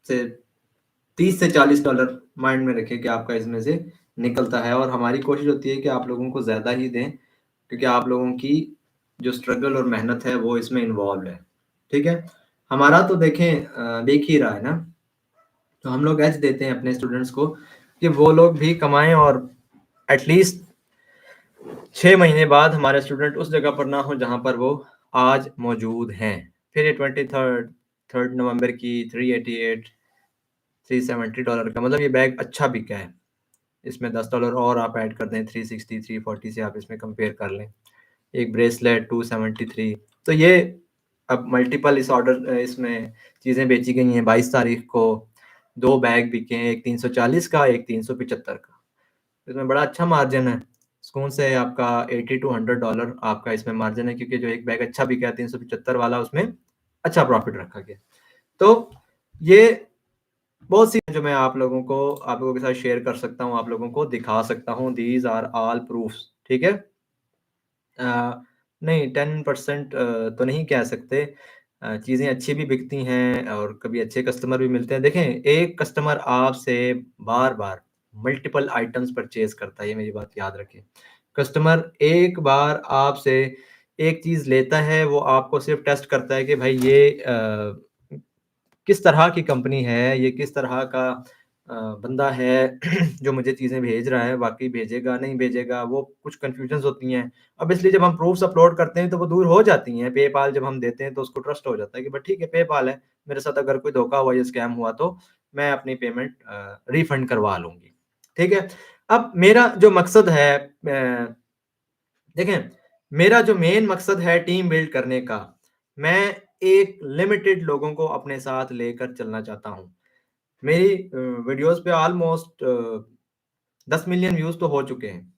से 30 से $40 माइंड में रखें कि आपका इसमें से निकलता है और हमारी कोशिश होती है कि आप लोगों को ज़्यादा ही दें, क्योंकि आप लोगों की जो स्ट्रगल और मेहनत है वो इसमें इन्वॉल्व है। ठीक है? हमारा तो देखें देख ही रहा है ना, तो हम लोग एज देते हैं अपने स्टूडेंट्स को कि वो लोग भी कमाएँ और एटलीस्ट 6 महीने बाद हमारे स्टूडेंट उस जगह पर ना हो जहाँ पर वो आज मौजूद हैं। फिर ये 23rd 3rd नवंबर की 388 $370 का, मतलब ये बैग अच्छा बिका है। इसमें $10 और आप ऐड कर दें, 360 340 से आप इसमें कंपेयर कर लें। एक ब्रेसलेट 273। तो ये अब मल्टीपल इस ऑर्डर इसमें चीज़ें बेची गई हैं। 22 तारीख को 2 बैग बिके हैं, एक 340 का, एक 375 का। इसमें बड़ा अच्छा मार्जिन है। सुकून से आपका $80 to $100 आपका इसमें मार्जिन है, क्योंकि जो एक बैग अच्छा बिका है 375 वाला, उसमें अच्छा प्रॉफ़िट रखा गया। तो ये बहुत सी जो मैं आप लोगों के साथ शेयर कर सकता हूँ, आप लोगों को दिखा सकता हूँ। दीज़ आर ऑल प्रूफ्स, ठीक है? नहीं 10% तो नहीं कह सकते। चीज़ें अच्छी भी बिकती हैं और कभी अच्छे कस्टमर भी मिलते हैं। देखें, एक कस्टमर आपसे बार-बार मल्टीपल आइटम्स परचेज़ करता है, ये मेरी बात याद रखें। कस्टमर एक बार आपसे एक चीज़ लेता है, वो आपको सिर्फ़ टेस्ट करता है कि भाई ये किस तरह की कंपनी है, ये किस तरह का बंदा है जो मुझे चीज़ें भेज रहा है, वाक़ई भेजेगा, नहीं भेजेगा, वो कुछ कन्फ्यूज़न्स होती हैं। अब इसलिए जब हम प्रूफ्स अपलोड करते हैं तो वो दूर हो जाती हैं। पेपाल जब हम देते हैं तो उसको ट्रस्ट हो जाता है कि बस ठीक है, पेपाल है, मेरे साथ अगर कोई धोखा हुआ या स्कैम हुआ तो मैं अपनी पेमेंट रिफंड करवा लूँगी। ठीक है? अब मेरा जो मकसद है देखें, मेरा जो मेन मकसद है टीम बिल्ड करने का, मैं एक लिमिटेड लोगों को अपने साथ लेकर चलना चाहता हूँ। मेरी वीडियोज़ पे ऑलमोस्ट 10 मिलियन व्यूज़ तो हो चुके हैं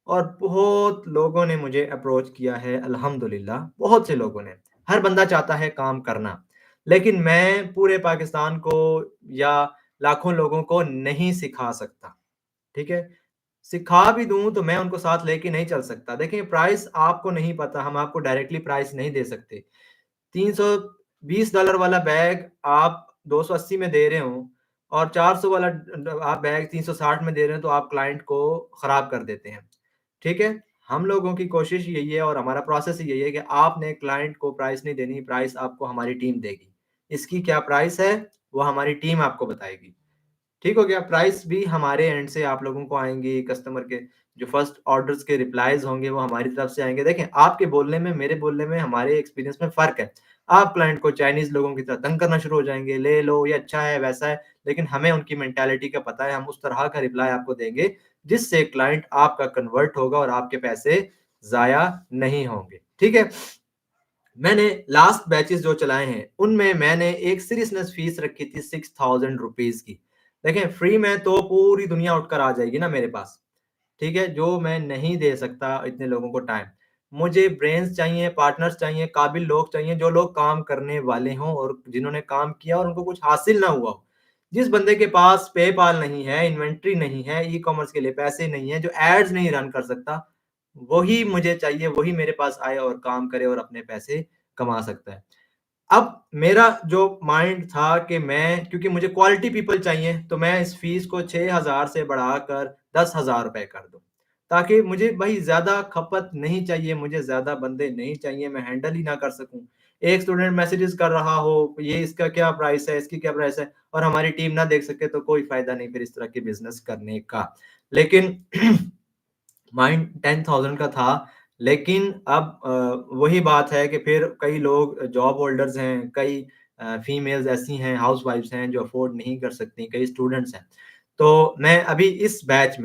और बहुत लोगों ने मुझे अप्रोच किया है, अल्हम्दुलिल्लाह, बहुत से लोगों ने। हर बंदा चाहता है काम करना। लेकिन मैं पूरे पाकिस्तान को या लाखों लोगों को नहीं सिखा सकता, ठीक है? सिखा भी दूँ तो मैं उनको साथ लेके नहीं चल सकता। देखिए प्राइस आपको नहीं पता, हम आपको डायरेक्टली प्राइस नहीं दे सकते। $320 वाला बैग आप 280 में दे रहे हो और 400 वाला आप बैग 360 में दे रहे हो तो आप क्लाइंट को खराब कर देते हैं। ठीक है? हम लोगों की कोशिश यही है और हमारा प्रोसेस ही यही है कि आपने क्लाइंट को प्राइस नहीं देनी, प्राइस आपको हमारी टीम देगी। इसकी क्या प्राइस है, वो हमारी टीम आपको बताएगी। ठीक हो गया? प्राइस भी हमारे एंड से आप लोगों को आएँगी, कस्टमर के जो फर्स्ट ऑर्डर्स के रिप्लाइज़ होंगे वो हमारी तरफ से आएँगे। देखें, आपके बोलने में, मेरे बोलने में, हमारे एक्सपीरियंस में फ़र्क है। आप क्लाइंट को चाइनीज़ लोगों की तरह तंग करना शुरू हो जाएँगे, ले लो, ये अच्छा है, वैसा है, लेकिन हमें उनकी मेंटालिटी का पता है, हम उस तरह का रिप्लाई आपको देंगे, जिससे क्लाइंट आपका कन्वर्ट होगा और आपके पैसे ज़ाया नहीं होंगे। ठीक है? मैंने लास्ट बैचेज़ जो चलाए हैं, उनमें मैंने एक सीरियसनेस फ़ीस रखी थी ₹6000 की। देखें, फ्री में तो पूरी दुनिया उठकर आ जाएगी ना मेरे पास, ठीक है? जो मैं नहीं दे सकता इतने लोगों को टाइम। मुझे ब्रेन्स चाहिए, पार्टनर्स चाहिए, काबिल लोग चाहिए, जो लोग काम करने वाले हों और जिन्होंने काम किया और उनको कुछ हासिल ना हुआ हो। जिस बंदे के पास पेपाल नहीं है, इन्वेंटरी नहीं है, ई-कॉमर्स के लिए पैसे नहीं है, जो एड्स नहीं रन कर सकता, वही मुझे चाहिए, वही मेरे पास आए और काम करे और अपने पैसे कमा सकता है। अब मेरा जो माइंड था कि मैं क्योंकि मुझे क्वालिटी पीपल चाहिए, तो मैं इस फ़ीस को 6000 से बढ़ाकर ₹10,000 कर दूँ। ताकि मुझे भई ज़्यादा खपत नहीं चाहिए, मुझे ज़्यादा बंदे नहीं चाहिए, मैं हैंडल ही ना कर सकूँ। एक स्टूडेंट मैसेजेस कर रहा हो, ये इसका क्या प्राइस है, इसकी क्या प्राइस है और हमारी टीम ना देख सके तो कोई फ़ायदा नहीं फिर इस तरह के बिज़नेस करने का। लेकिन माइंड 10,000 का था, लेकिन अब वही बात है कि फिर कई लोग जॉब होल्डर्स हैं, कई फीमेल्स ऐसी हैं, हाउसवाइफ्स हैं जो अफ़ोर्ड नहीं कर सकती, कई स्टूडेंट्स हैं। तो मैं अभी इस बैच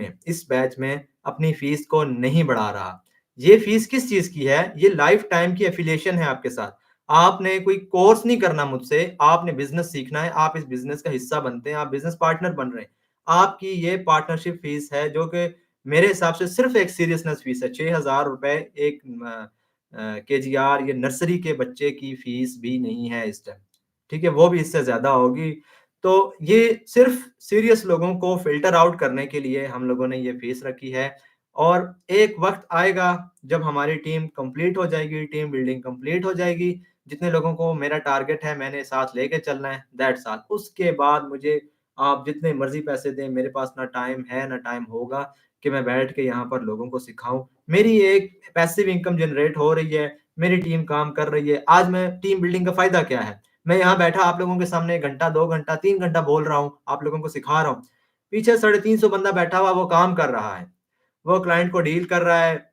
में अपनी फ़ीस को नहीं बढ़ा रहा। ये फ़ीस किस चीज़ की है? ये लाइफ़ टाइम की एफ़िलिएशन है आपके साथ। आपने कोई कोर्स नहीं करना मुझसे, आपने बिज़नेस सीखना है, आप इस बिज़नेस का हिस्सा बनते हैं, आप बिज़नेस पार्टनर बन रहे हैं। आपकी ये पार्टनरशिप फ़ीस है जो कि मेरे हिसाब से सिर्फ़ एक सीरियसनेस फ़ीस है, ₹6000 एक केजीआर या नर्सरी के बच्चे की फ़ीस भी नहीं है इस टाइम, ठीक है? वो भी इससे ज़्यादा होगी। तो ये सिर्फ़ सीरियस लोगों को फ़िल्टर आउट करने के लिए हम लोगों ने ये फ़ीस रखी है और एक वक़्त आएगा जब हमारी टीम कंप्लीट हो जाएगी, टीम बिल्डिंग कंप्लीट हो जाएगी, जितने लोगों को मेरा टारगेट है मैंने साथ लेके चलना है, दैट्स ऑल। उसके बाद मुझे आप जितने मर्ज़ी पैसे दें, मेरे पास ना टाइम है, ना टाइम होगा कि मैं बैठ के यहाँ पर लोगों को सिखाऊँ। मेरी एक पैसिव इनकम जनरेट हो रही है, मेरी टीम काम कर रही है। आज मैं टीम बिल्डिंग का फ़ायदा क्या है? मैं यहाँ बैठा आप लोगों के सामने 1 घंटा, 2 घंटा, 3 घंटा बोल रहा हूँ, आप लोगों को सिखा रहा हूँ। पीछे 350 बंदा बैठा हुआ वो काम कर रहा है। वो क्लाइंट को डील कर रहा है,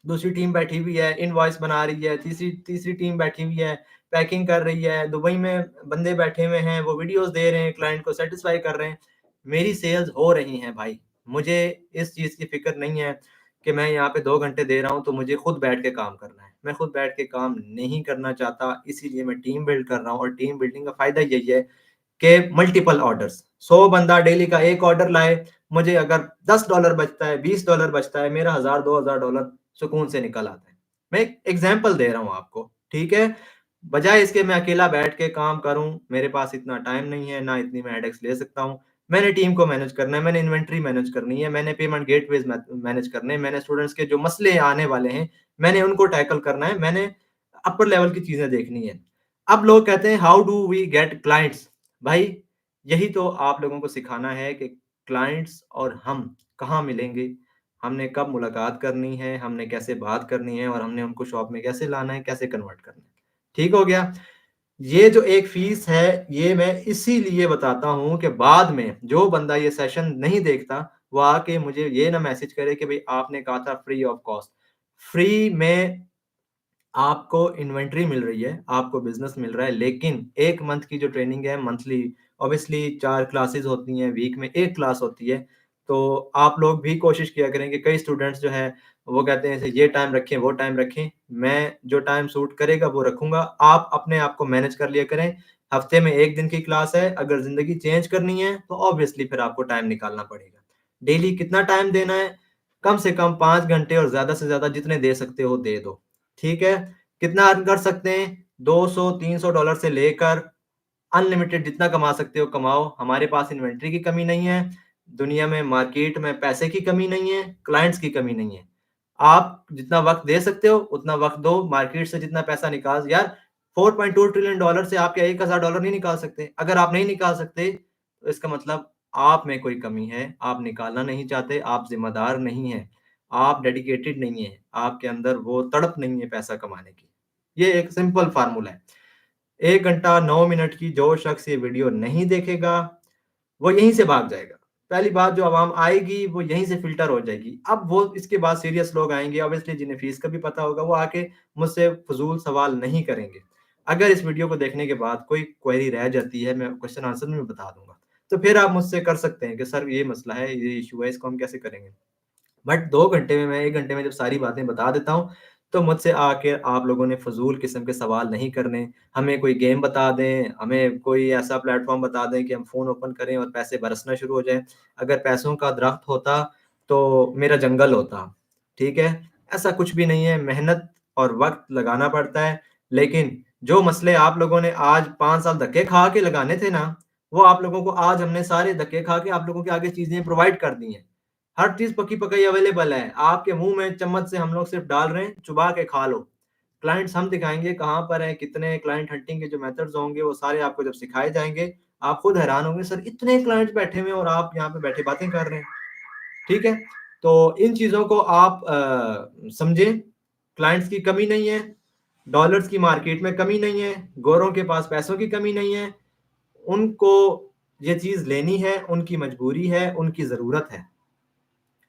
दूसरी टीम बैठी हुई है, इनवॉइस बना रही है, तीसरी तीसरी टीम बैठी हुई है, पैकिंग कर रही है, दुबई में बंदे बैठे हुए हैं, वो वीडियोज़ दे रहे हैं, क्लाइंट को सैटिस्फाई कर रहे हैं। मेरी सेल्स हो रही हैं भाई। मुझे इस चीज़ की फ़िक्र नहीं है कि मैं यहाँ पे 2 घंटे दे रहा हूँ, तो मुझे खुद बैठ के काम करना है। मैं खुद बैठ के काम नहीं करना चाहता, इसीलिए मैं टीम बिल्ड कर रहा हूँ और टीम बिल्डिंग का फ़ायदा यही है के मल्टीपल ऑर्डर्स 100 बंदा डेली का 1 ऑर्डर लाए, मुझे अगर $10 बचता है, $20 बचता है, मेरा 1000 $2000 सुकून से निकल आता है। मैं एक एग्ज़ाम्पल दे रहा हूँ आपको, ठीक है? बजाए इसके मैं अकेला बैठ के काम करूँ, मेरे पास इतना टाइम नहीं है, ना इतनी मैं हेडेक्स ले सकता हूँ। मैंने टीम को मैनेज करना है, मैंने इन्वेंटरी मैनेज करनी है, मैंने पेमेंट गेटवेज़ मैनेज करने हैं, मैंने स्टूडेंट्स के जो मसले आने वाले हैं, मैंने उनको टैकल करना है, मैंने अपर लेवल की चीज़ें देखनी है। अब लोग कहते हैं how do we get clients? भाई, यही तो आप लोगों को सिखाना है कि क्लाइंट्स और हम कहाँ मिलेंगे, हमने कब मुलाकात करनी है, हमने कैसे बात करनी है और हमने उनको शॉप में कैसे लाना है, कैसे कन्वर्ट करना है। ठीक हो गया? ये जो एक फ़ीस है, ये मैं इसीलिए बताता हूँ कि बाद में जो बंदा ये सेशन नहीं देखता, वो आके मुझे ये ना मैसेज करे कि भई आपने कहा था फ्री ऑफ कॉस्ट। फ्री में आपको इन्वेंटरी मिल रही है, आपको बिज़नेस मिल रहा है, लेकिन 1 मंथ की जो ट्रेनिंग है मंथली ऑब्वियसली 4 क्लासेस होती हैं, वीक में 1 क्लास होती है। तो आप लोग भी कोशिश किया करें कि कई स्टूडेंट्स जो हैं, वो कहते हैं ये टाइम रखें, वो टाइम रखें। मैं जो टाइम सूट करेगा वो रखूँगा। आप अपने आप को मैनेज कर लिया करें। हफ्ते में 1 दिन की क्लास है, अगर ज़िंदगी चेंज करनी है, तो ऑब्वियसली फिर आपको टाइम निकालना पड़ेगा। डेली कितना टाइम देना है? कम से कम 5 घंटे और ज़्यादा से ज़्यादा जितने दे सकते हो दे दो। ठीक है? कितना अर्न कर सकते हैं? $200-300 से लेकर अनलिमिटेड जितना कमा सकते हो कमाओ। हमारे पास इन्वेंटरी की कमी नहीं है। दुनिया में मार्केट में पैसे की कमी नहीं है, क्लाइंट्स की कमी नहीं है। आप जितना वक़्त दे सकते हो, उतना वक़्त दो। मार्केट से जितना पैसा निकाल यार, $4.2 ट्रिलियन डॉलर से आप क्या $1,000 नहीं निकाल सकते? अगर आप नहीं निकाल सकते, तो इसका मतलब आप में कोई कमी है, आप निकालना नहीं चाहते, आप ज़िम्मेदार नहीं हैं, आप डेडिकेटेड नहीं हैं, आपके अंदर वो तड़प नहीं है पैसा कमाने की। ये एक सिंपल फ़ॉर्मूला है। 1 घंटा 9 मिनट की जो शख्स ये वीडियो नहीं देखेगा, वो यहीं से भाग जाएगा। पहली बात, जो आवाम आएगी वो यहीं से फ़िल्टर हो जाएगी। अब वो इसके बाद सीरियस लोग आएँगे, ऑब्वियसली जिन्हें फ़ीस का भी पता होगा, वो आके मुझसे फ़िज़ूल सवाल नहीं करेंगे। अगर इस वीडियो को देखने के बाद कोई क्वेरी रह जाती है, मैं क्वेश्चन आंसर में बता दूँगा। तो फिर आप मुझसे कर सकते हैं कि सर ये मसला है, ये इश्यू है, इसको हम कैसे करेंगे? बट 2 घंटे में, मैं 1 घंटे में जब सारी बातें बता देता हूँ, तो मुझसे आके आप लोगों ने फ़िज़ूल किस्म के सवाल नहीं करने। हमें कोई गेम बता दें, हमें कोई ऐसा प्लेटफ़ॉर्म बता दें कि हम फ़ोन ओपन करें और पैसे बरसना शुरू हो जाएँ। अगर पैसों का दरख्त होता, तो मेरा जंगल होता, ठीक है? ऐसा कुछ भी नहीं है, मेहनत और वक़्त लगाना पड़ता है। लेकिन जो मसले आप लोगों ने आज 5 साल धक्के खा के लगाने थे ना, वो आप लोगों को आज हमने सारे धक्के खा के आप लोगों के आगे चीज़ें प्रोवाइड कर दी हैं। हर चीज़ पकी-पकाई अवेलेबल है। आपके मुँह में चम्मच से हम लोग सिर्फ़ डाल रहे हैं, चबा के खा लो। क्लाइंट्स हम दिखाएँगे कहाँ पर हैं, कितने क्लाइंट हंटिंग के जो मेथड्स होंगे, वो सारे आपको जब सिखाए जाएँगे, आप खुद हैरान होंगे, सर इतने क्लाइंट्स बैठे हुए हैं और आप यहाँ पे बैठे बातें कर रहे हैं। ठीक है? तो इन चीज़ों को आप समझें। क्लाइंट्स की कमी नहीं है, डॉलर्स की मार्केट में कमी नहीं है, गोरों के पास पैसों की कमी नहीं है। उनको ये चीज़ लेनी है, उनकी मजबूरी है, उनकी ज़रूरत है।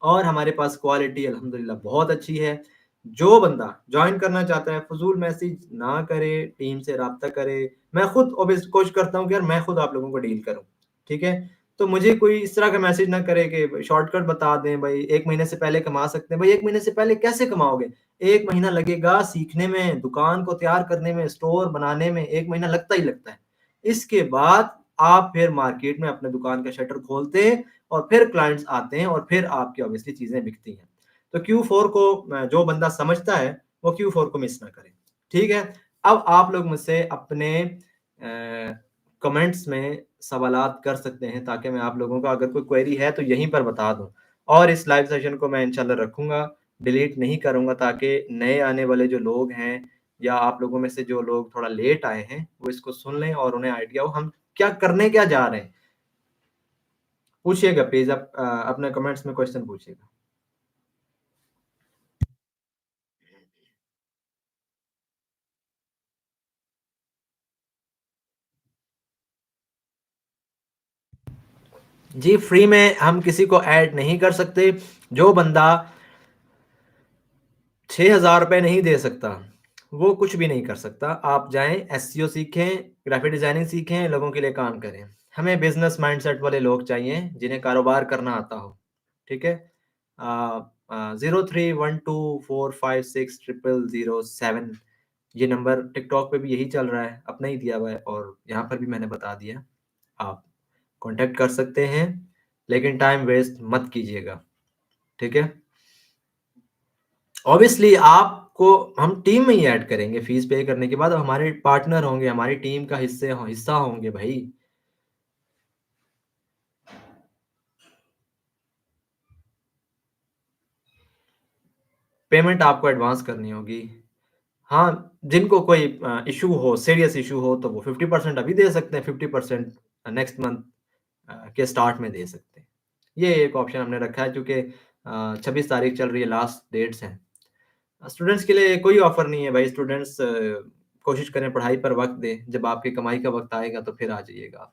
और हमारे पास क्वालिटी अल्हम्दुलिल्लाह बहुत अच्छी है। जो बंदा जॉइन करना चाहता है, फ़िज़ूल मैसेज ना करे, टीम से राब्ता करे। मैं खुद ऑब्वियस कोशिश करता हूँ कि यार मैं खुद आप लोगों को डील करूँ, ठीक है? तो मुझे कोई इस तरह का मैसेज ना करे कि शॉर्टकट बता दें भई 1 महीने से पहले कमा सकते हैं। भई 1 महीने से पहले कैसे कमाओगे? 1 महीना लगेगा सीखने में, दुकान को तैयार करने में, स्टोर बनाने में 1 महीना लगता ही लगता है। इसके बाद आप फिर मार्केट में अपने दुकान का शटर खोलते हैं और फिर क्लाइंट्स आते हैं और फिर आपकी ऑब्वियसली चीज़ें बिकती हैं। तो Q4 को जो बंदा समझता है, वो Q4 को मिस ना करे। ठीक है? अब आप लोग मुझसे अपने कमेंट्स में सवालात कर सकते हैं, ताकि मैं आप लोगों का अगर कोई क्वेरी है तो यहीं पर बता दूँ। और इस लाइव सेशन को मैं इंशाल्लाह रखूँगा, डिलीट नहीं करूँगा, ताकि नए आने वाले जो लोग हैं या आप लोगों में से जो लोग थोड़ा लेट आए हैं, वो इसको सुन लें और उन्हें आइडिया हो हम क्या जा रहे हैं। पूछिएगा प्लीज़, आप अपने कमेंट्स में क्वेश्चन पूछिएगा। जी, फ्री में हम किसी को ऐड नहीं कर सकते। जो बंदा ₹6000 नहीं दे सकता, वो कुछ भी नहीं कर सकता। आप जाएँ, एसईओ सीखें, ग्राफ़िक डिज़ाइनिंग सीखें, लोगों के लिए काम करें। हमें बिज़नेस माइंडसेट वाले लोग चाहिए, जिन्हें कारोबार करना आता हो। ठीक है? 0312456007 ये नंबर टिकटॉक पे भी यही चल रहा है, अपना ही दिया हुआ है और यहाँ पर भी मैंने बता दिया। आप कॉन्टैक्ट कर सकते हैं, लेकिन टाइम वेस्ट मत कीजिएगा, ठीक है? ऑब्वियसली आपको हम टीम में ही ऐड करेंगे, फीस पे करने के बाद हमारे पार्टनर होंगे, हमारी टीम का हिस्सा होंगे भई। पेमेंट आपको एडवांस करनी होगी। हाँ, जिनको कोई इश्यू हो, सीरियस इश्यू हो, तो वो 50% अभी दे सकते हैं, 50% नेक्स्ट मंथ के स्टार्ट में दे सकते हैं। ये एक ऑप्शन हमने रखा है, चूँकि 26 तारीख चल रही है, लास्ट डेट्स हैं। स्टूडेंट्स के लिए कोई ऑफ़र नहीं है भाई, स्टूडेंट्स कोशिश करें पढ़ाई पर वक़्त दें, जब आपकी कमाई का वक़्त आएगा तो फिर आ जाइएगा आप।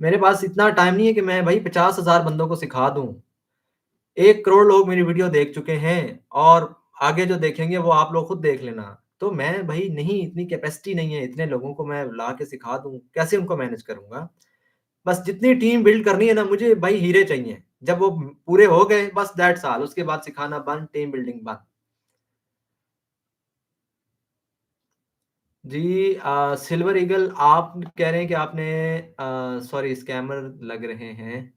मेरे पास इतना टाइम नहीं है कि मैं भाई 50,000 बंदों को सिखा दूँ। 1 करोड़ लोग मेरी वीडियो देख चुके हैं और आगे जो देखेंगे वो आप लोग खुद देख लेना। तो मैं भई नहीं, इतनी कैपेसिटी नहीं है, इतने लोगों को मैं ला के सिखा दूँ, कैसे उनको मैनेज करूँगा? बस जितनी टीम बिल्ड करनी है ना, मुझे भाई हीरे चाहिए। जब वो पूरे हो गए बस दैट्स ऑल, उसके बाद सिखाना बंद, टीम बिल्डिंग बंद। जी, सिल्वर ईगल आप कह रहे हैं कि आपने सॉरी स्कैमर लग रहे हैं।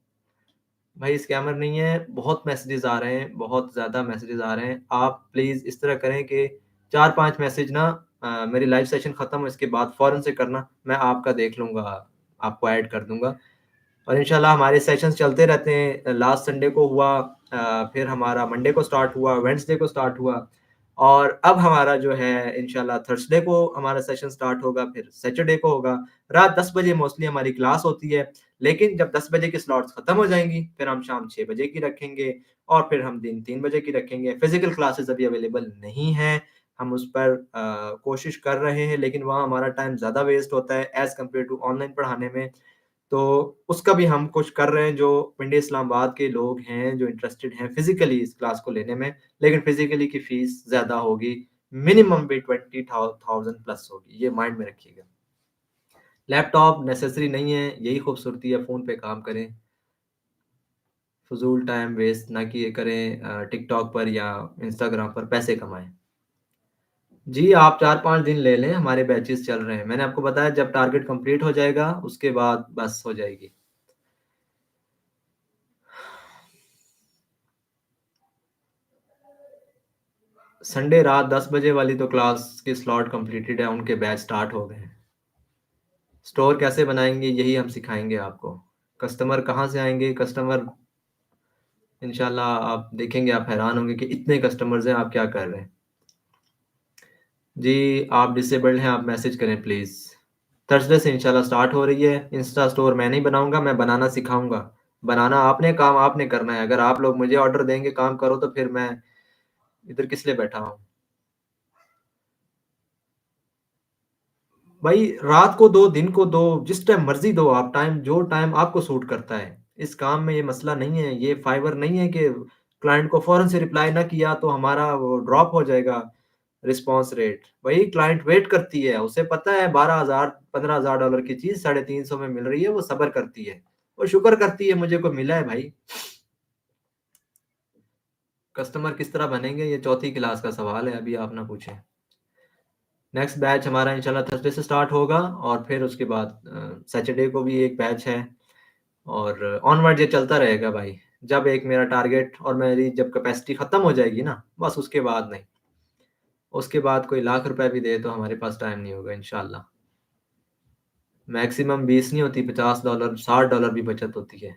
भाई स्कैमर नहीं है, बहुत मैसेजेस आ रहे हैं, बहुत ज़्यादा मैसेजेस आ रहे हैं। आप प्लीज़ इस तरह करें कि 4-5 मैसेज ना मेरी लाइव सेशन खत्म हो इसके बाद फ़ौरन से करना, मैं आपका देख लूँगा, आपको ऐड कर दूँगा। और इंशाल्लाह हमारे सेशंस चलते रहते हैं। लास्ट संडे को हुआ फिर हमारा मंडे को स्टार्ट हुआ, वेडनेसडे को स्टार्ट हुआ और अब हमारा जो है इंशाल्लाह थर्सडे को हमारा सेशन स्टार्ट होगा, फिर सैटरडे को होगा। रात 10 बजे मोस्टली हमारी क्लास होती है, लेकिन जब 10 बजे की स्लॉट्स खत्म हो जाएँगी, फिर हम शाम 6 बजे की रखेंगे और फिर हम दिन 3 बजे की रखेंगे। फिज़िकल क्लासेस अभी अवेलेबल नहीं हैं, हम उस पर कोशिश कर रहे हैं, लेकिन वहाँ हमारा टाइम ज़्यादा वेस्ट होता है एज़ कम्पेयर टू ऑनलाइन पढ़ाने में। तो उसका भी हम कुछ कर रहे हैं जो पिंडी इस्लामाबाद के लोग हैं, जो इंटरेस्टेड हैं फिज़िकली इस क्लास को लेने में, लेकिन फिज़िकली की फ़ीस ज़्यादा होगी, मिनिमम भी 20 थाउज़ेंड प्लस होगी, ये माइंड में रखिएगा। लैपटॉप नेसेसरी नहीं है, यही खूबसूरती है, फ़ोन पे काम करें, फ़िज़ूल टाइम वेस्ट ना किए करें टिकटॉक पर या इंस्टाग्राम पर पैसे कमाएँ। जी, आप 4-5 दिन ले लें, हमारे बैचेज़ चल रहे हैं। मैंने आपको बताया जब टारगेट कंप्लीट हो जाएगा, उसके बाद बस हो जाएगी। संडे रात 10 बजे वाली तो क्लास की स्लॉट कंप्लीटेड है, उनके बैच स्टार्ट हो गए हैं। स्टोर कैसे बनाएँगे यही हम सिखाएँगे आपको। कस्टमर कहाँ से आएँगे, कस्टमर इंशाल्लाह आप देखेंगे आप हैरान होंगे कि इतने कस्टमर्स हैं, आप क्या कर रहे हैं। जी, आप डिसेबल्ड हैं, आप मैसेज करें प्लीज़। थर्सडे से इंशाल्लाह स्टार्ट हो रही है, इंस्टा स्टोर मैं नहीं बनाऊँगा, मैं बनाना सिखाऊँगा। बनाना आपने, काम आपने करना है। अगर आप लोग मुझे ऑर्डर देंगे काम करो तो फिर मैं इधर किस लिए बैठा हूँ? भाई रात को दो, दिन को दो, जिस टाइम मर्ज़ी दो आप टाइम जो टाइम आपको सूट करता है। इस काम में ये मसला नहीं है, ये फाइवर नहीं है कि क्लाइंट को फ़ौरन से रिप्लाई ना किया तो हमारा वो ड्रॉप हो जाएगा रिस्पॉन्स रेट। वही क्लाइंट वेट करती है, उसे पता है 12,000 $15,000 डॉलर की चीज़ 350 में मिल रही है, वो सब्र करती है। वो शुक्र करती है मुझे को मिला है भाई। कस्टमर किस तरह बनेंगे ये चौथी क्लास का सवाल है, अभी आप ना पूछें। नेक्स्ट बैच हमारा इंशाल्लाह थर्सडे से स्टार्ट होगा और फिर उसके बाद सैटरडे को भी एक बैच है और ऑनवर्ड ये चलता रहेगा भाई। जब एक मेरा टारगेट और मेरी जब कैपेसिटी खत्म हो जाएगी ना, बस उसके बाद नहीं। उसके बाद कोई लाख रुपए भी दे तो हमारे पास टाइम नहीं होगा इंशाल्लाह। मैक्सिमम 20 नहीं होती $50 $60 भी बचत होती है।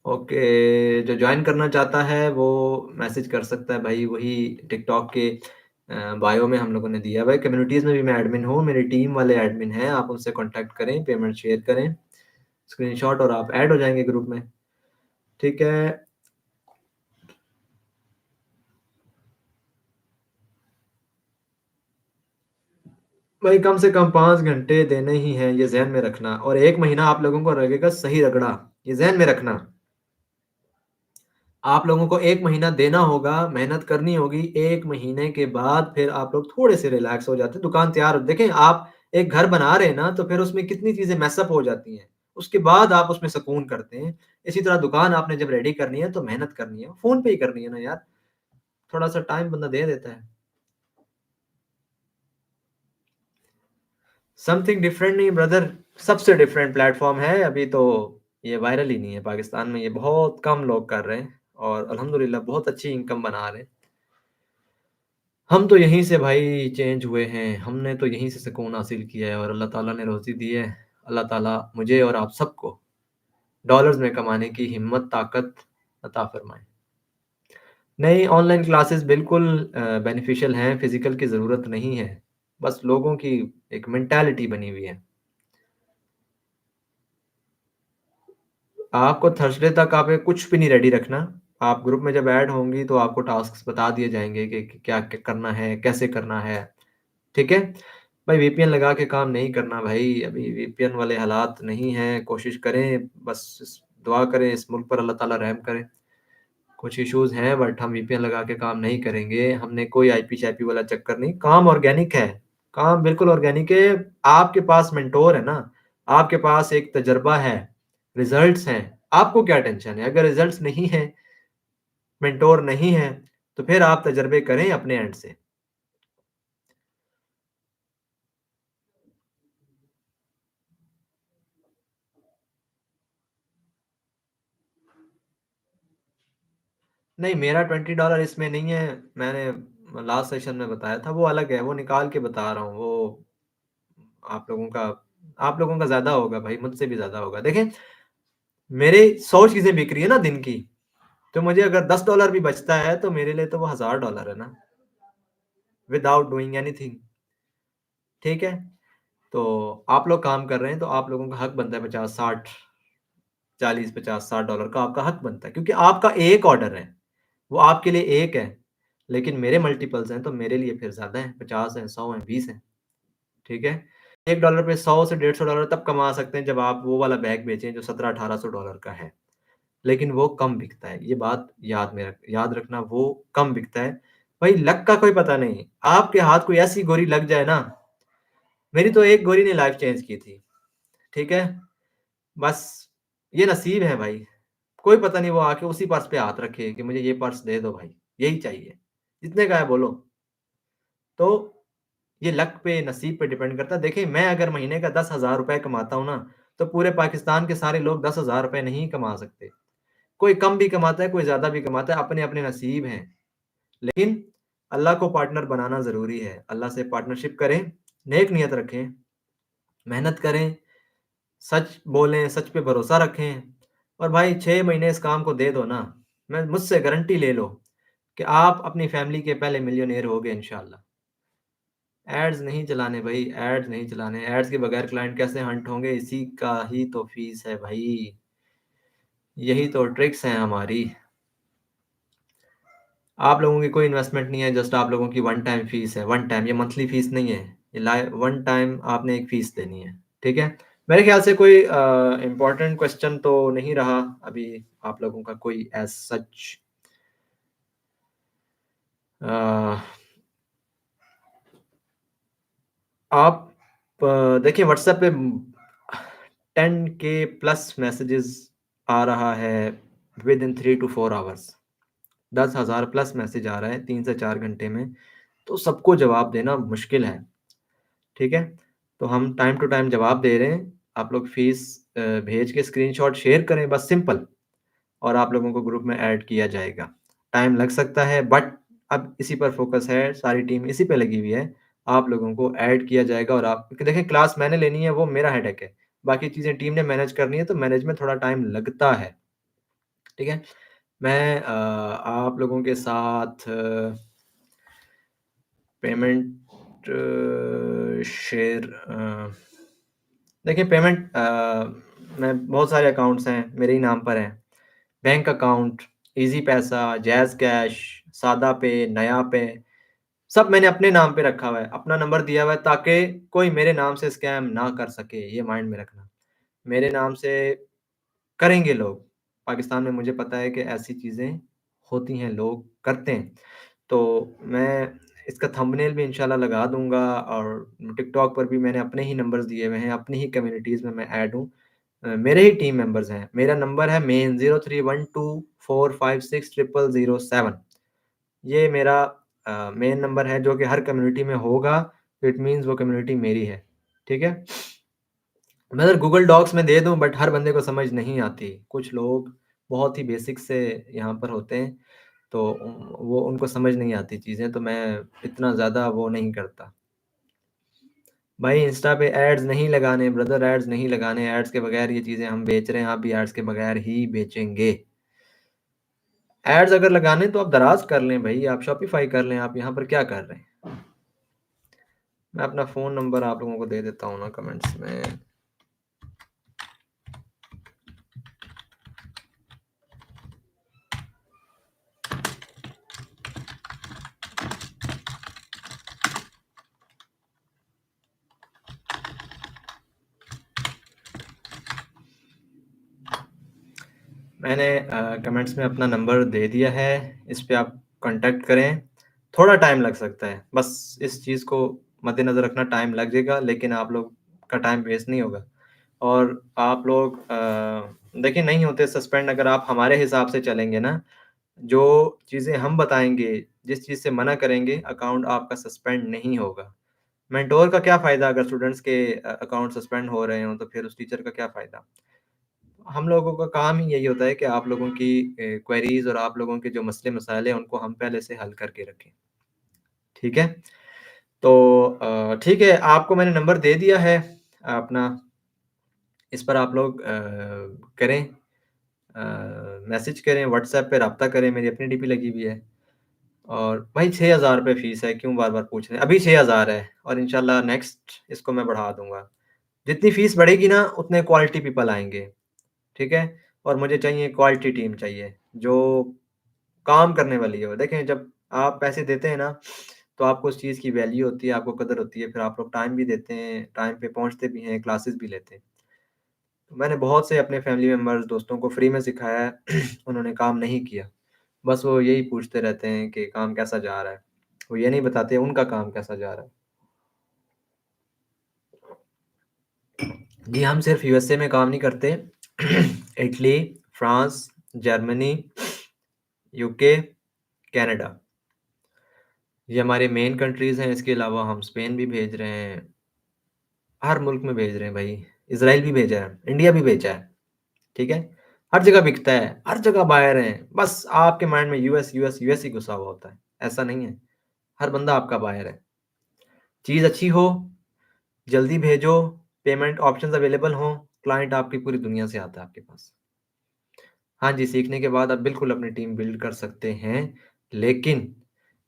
ओके, जो जॉइन करना चाहता है वो मैसेज कर सकता है भाई वही टिकटॉक के बायो में हम लोगों ने दिया हुआ है। कम्युनिटीज़ में भी मैं एडमिन हूँ, मेरी टीम वाले एडमिन हैं, आप उनसे कॉन्टैक्ट करें, पेमेंट शेयर करें, स्क्रीनशॉट और आप ऐड हो जाएँगे ग्रुप में। ठीक है? भाई कम से कम 5 घंटे देने ही हैं, ये ज़हन में रखना और 1 महीना आप लोगों को लगेगा सही रगड़ा, ये ज़हन में रखना। आप लोगों को 1 महीना देना होगा, मेहनत करनी होगी, 1 महीने के बाद फिर आप लोग थोड़े से रिलैक्स हो जाते हैं, दुकान तैयार देखें आप एक घर बना रहे हैं ना, तो फिर उसमें कितनी चीज़ें मेस अप हो जाती हैं, उसके बाद आप उसमें सुकून करते हैं। इसी तरह दुकान आपने जब रेडी करनी है, तो मेहनत करनी है, फ़ोन पे ही करनी है ना यार, थोड़ा-सा टाइम बंदा दे देता है। समथिंग डिफरेंट नहीं ब्रदर, सबसे डिफरेंट प्लेटफ़ॉर्म है, अभी तो ये वायरल ही नहीं है पाकिस्तान में, ये बहुत कम लोग कर रहे हैं और अल्हम्दुलिल्लाह बहुत अच्छी इनकम बना रहे हैं। हम तो यहीं से भाई चेंज हुए हैं, हमने तो यहीं से सुकून हासिल किया है और अल्लाह ताला ने रोज़ी दी है। अल्लाह ताला मुझे और आप सबको डॉलर्स में कमाने की हिम्मत, ताकत अता फ़रमाए। नहीं, ऑनलाइन क्लासेस बिल्कुल बेनिफिशियल हैं, फ़िज़िकल की ज़रूरत नहीं है। बस लोगों की एक मेंटालिटी बनी हुई है। आपको थर्सडे तक आप ये कुछ भी नहीं रेडी रखना। आप ग्रुप में जब ऐड होंगी तो आपको टास्क्स बता दिए जाएँगे कि क्या-क्या करना है, कैसे करना है। ठीक है? भाई वीपीएन लगा के काम नहीं करना भाई, अभी वीपीएन वाले हालात नहीं हैं, कोशिश करें बस दुआ करें इस मुल्क पर अल्लाह ताला रहम करे। कुछ इश्यूज़ हैं बट हम वीपीएन लगा के काम नहीं करेंगे, हमने कोई आईपी-शाईपी वाला चक्कर नहीं, काम ऑर्गेनिक है, काम बिल्कुल ऑर्गेनिक है। आपके पास मेंटोर है ना, आपके पास एक तजुर्बा है, रिज़ल्ट्स हैं, आपको क्या टेंशन है? अगर रिज़ल्ट्स नहीं हैं, मेंटोर नहीं है, तो फिर आप तजर्बे करें अपने एंड से। नहीं, मेरा $20 इसमें नहीं है, मैंने लास्ट सेशन में बताया था, वो अलग है, वो निकाल के बता रहा हूँ, वो आप लोगों का आप लोगों का ज़्यादा होगा भाई, मुझसे भी ज़्यादा होगा। देखें, मेरे 100 चीज़ें बिक रही है ना दिन की, तो मुझे अगर $10 भी बचता है, तो मेरे लिए तो वो $1000 है ना, विदाउट डूइंग एनीथिंग, ठीक है? तो आप लोग काम कर रहे हैं, तो आप लोगों का हक बनता है 50, 60, 40, 50, $60 का आपका हक बनता है, क्योंकि आपका एक ऑर्डर है, वो आपके लिए एक है, लेकिन मेरे मल्टीपल्स हैं, तो मेरे लिए फिर ज़्यादा हैं, 50 हैं, 100 हैं, 20 हैं, ठीक है? $1 पे 100 से $150 तब कमा सकते हैं, जब आप वो वाला बैग बेचें, जो $1700-1800 का है, लेकिन वो कम बिकता है, ये बात याद रखना, वो कम बिकता है। भाई लक का कोई पता नहीं, आपके हाथ कोई ऐसी गोरी लग जाए ना, मेरी तो एक गोरी ने लाइफ़ चेंज की थी, ठीक है? बस ये नसीब है भाई। कोई पता नहीं वो आके उसी पर्स पे हाथ रखे कि मुझे ये पर्स दे दो भाई, यही चाहिए। कितने का है बोलो? तो ये लक पे, नसीब पे डिपेंड करता है। देखिए, मैं अगर महीने का ₹10,000 कमाता हूँ ना, तो पूरे पाकिस्तान के सारे लोग ₹10,000 नहीं कमा सकते। कोई कम भी कमाता है, कोई ज़्यादा भी कमाता है, अपने-अपने नसीब हैं। लेकिन अल्लाह को पार्टनर बनाना ज़रूरी है। अल्लाह से पार्टनरशिप करें, नेक नियत रखें, मेहनत करें, सच बोलें, सच पे भरोसा रखें और भाई 6 महीने इस काम को दे दो ना, मैं मुझसे गारंटी ले लो कि आप अपनी फैमिली के पहले मिलियनेयर होगे इंशाअल्लाह। एड्स नहीं चलाने भाई, एड्स नहीं चलाने, एड्स के बगैर क्लाइंट कैसे हंट होंगे, इसी का ही तो फीस है भाई, यही तो ट्रिक्स हैं हमारी। आप लोगों की कोई इन्वेस्टमेंट नहीं है, जस्ट आप लोगों की वन टाइम फीस है, वन टाइम, ये मंथली फीस नहीं है, ये वन टाइम आपने एक फीस देनी है, ठीक है? मेरे ख्याल से कोई इम्पोर्टेंट क्वेश्चन तो नहीं रहा अभी आप लोगों का कोई एज सच। आप देखिए व्हाट्सएप पे 10 के प्लस मैसेजेस आ रहा है within 3 to 4 hours, 10,000 plus message आ रहा है 3 से 4 घंटे में, तो सबको जवाब देना मुश्किल है, ठीक है? तो हम टाइम टू टाइम जवाब दे रहे हैं, आप लोग फ़ीस भेज के स्क्रीनशॉट शेयर करें बस सिंपल, और आप लोगों को ग्रुप में ऐड किया जाएगा। टाइम लग सकता है बट अब इसी पर फ़ोकस है, सारी टीम इसी पे लगी हुई है। आप लोगों को ऐड किया जाएगा और आप देखिए क्लास मैंने लेनी है वो मेरा हेडेक है। बाकी चीज़ें टीम ने मैनेज करनी है तो मैनेज में थोड़ा टाइम लगता है, ठीक है? मैं आप लोगों के साथ पेमेंट शेयर देखिए पेमेंट मैं बहुत सारे अकाउंट्स हैं, मेरे ही नाम पर हैं। बैंक अकाउंट, ईज़ी पैसा, जैज़ कैश, सादा पे, नया पे, सब मैंने अपने नाम पे रखा हुआ है। अपना नंबर दिया हुआ है ताकि कोई मेरे नाम से स्कैम ना कर सके, ये माइंड में रखना। मेरे नाम से करेंगे लोग। पाकिस्तान में मुझे पता है कि ऐसी चीज़ें होती हैं, लोग करते हैं। तो मैं इसका थंबनेल भी इंशाल्लाह लगा दूँगा और टिकटॉक पर भी मैंने अपने ही नंबर्स दिए हुए हैं, अपनी ही कम्युनिटीज़ में मैं ऐड हूँ। मेरे ही टीम मेंबर्स हैं। मेरा नंबर है मेन 0312456007। ये मेरा मेन नंबर है जो कि हर कम्युनिटी में होगा, तो इट मीन्स वो कम्युनिटी मेरी है, ठीक है? मैं अगर गूगल डॉक्स में दे दूँ बट हर बंदे को समझ नहीं आती। कुछ लोग बहुत ही बेसिक से यहाँ पर होते हैं, तो वो उनको समझ नहीं आती चीज़ें, तो मैं इतना ज़्यादा वो नहीं करता। भाई इंस्टा पे एड्स नहीं लगाने ब्रदर, एड्स नहीं लगाने, एड्स के बगैर ये चीज़ें हम बेच रहे हैं, आप भी एड्स के बगैर ही बेचेंगे। एड्स अगर लगाने तो आप दराज़ कर लें भई, आप शॉपिफ़ाई कर लें, आप यहाँ पर क्या कर रहे हैं? मैं अपना फ़ोन नंबर आप लोगों को दे देता हूँ ना कमेंट्स में। मैंने कमेंट्स में अपना नंबर दे दिया है, इस पे आप कॉन्टैक्ट करें। थोड़ा टाइम लग सकता है, बस इस चीज़ को मद्देनज़र रखना, टाइम लगेगा लेकिन आप लोग का टाइम वेस्ट नहीं होगा। और आप लोग देखिए नहीं होते सस्पेंड अगर आप हमारे हिसाब से चलेंगे ना, जो चीज़ें हम बताएँगे, जिस चीज़ से मना करेंगे, अकाउंट आपका सस्पेंड नहीं होगा। मेंटोर का क्या फ़ायदा अगर स्टूडेंट्स के अकाउंट सस्पेंड हो रहे हों, तो फिर उस टीचर का क्या फ़ायदा? हम लोगों का काम ही यही होता है कि आप लोगों की क्वेरीज़ और आप लोगों के जो मसले-मसाइल हैं, उनको हम पहले से हल करके रखें। ठीक है? तो ठीक है, आपको मैंने नंबर दे दिया है अपना, इस पर आप लोग करें, मैसेज करें, व्हाट्सएप पे राब्ता करें, मेरी अपनी डीपी लगी हुई है। और भाई ₹6000 फ़ीस है, क्यों बार-बार पूछ रहे हैं? अभी 6000 है और इंशाल्लाह नेक्स्ट इसको मैं बढ़ा दूँगा। जितनी फ़ीस बढ़ेगी ना, उतने क्वालिटी पीपल आएँगे, ठीक है? और मुझे चाहिए क्वालिटी टीम चाहिए, जो काम करने वाली हो। देखें, जब आप पैसे देते हैं ना, तो आपको उस चीज़ की वैल्यू होती है, आपको कदर होती है, फिर आप लोग टाइम भी देते हैं, टाइम पे पहुँचते भी हैं, क्लासेस भी लेते हैं। तो मैंने बहुत से अपने फैमिली मेंबर्स, दोस्तों को फ्री में सिखाया है, उन्होंने काम नहीं किया। बस वो यही पूछते रहते हैं कि काम कैसा जा रहा है? वो ये नहीं बताते उनका काम कैसा जा रहा है। जी, हम सिर्फ़ यूएसए में काम नहीं करते, Italy, France, Germany, UK, Canada, ये हमारे मेन कंट्रीज़ हैं। इसके अलावा हम स्पेन भी भेज रहे हैं, हर मुल्क में भेज रहे हैं भाई। इज़राइल भी भेजा है, इंडिया भी भेजा है, ठीक है? हर जगह बिकता है, हर जगह बायर हैं। बस आपके माइंड में यूएस, यूएस, यूएस ही घुसा हुआ होता है। ऐसा नहीं है, हर बंदा आपका बायर है। चीज़ अच्छी हो, जल्दी भेजो, पेमेंट ऑप्शंस अवेलेबल हों, क्लाइंट आपकी पूरी दुनिया से आता है आपके पास। हाँ जी, सीखने के बाद आप बिल्कुल अपनी टीम बिल्ड कर सकते हैं, लेकिन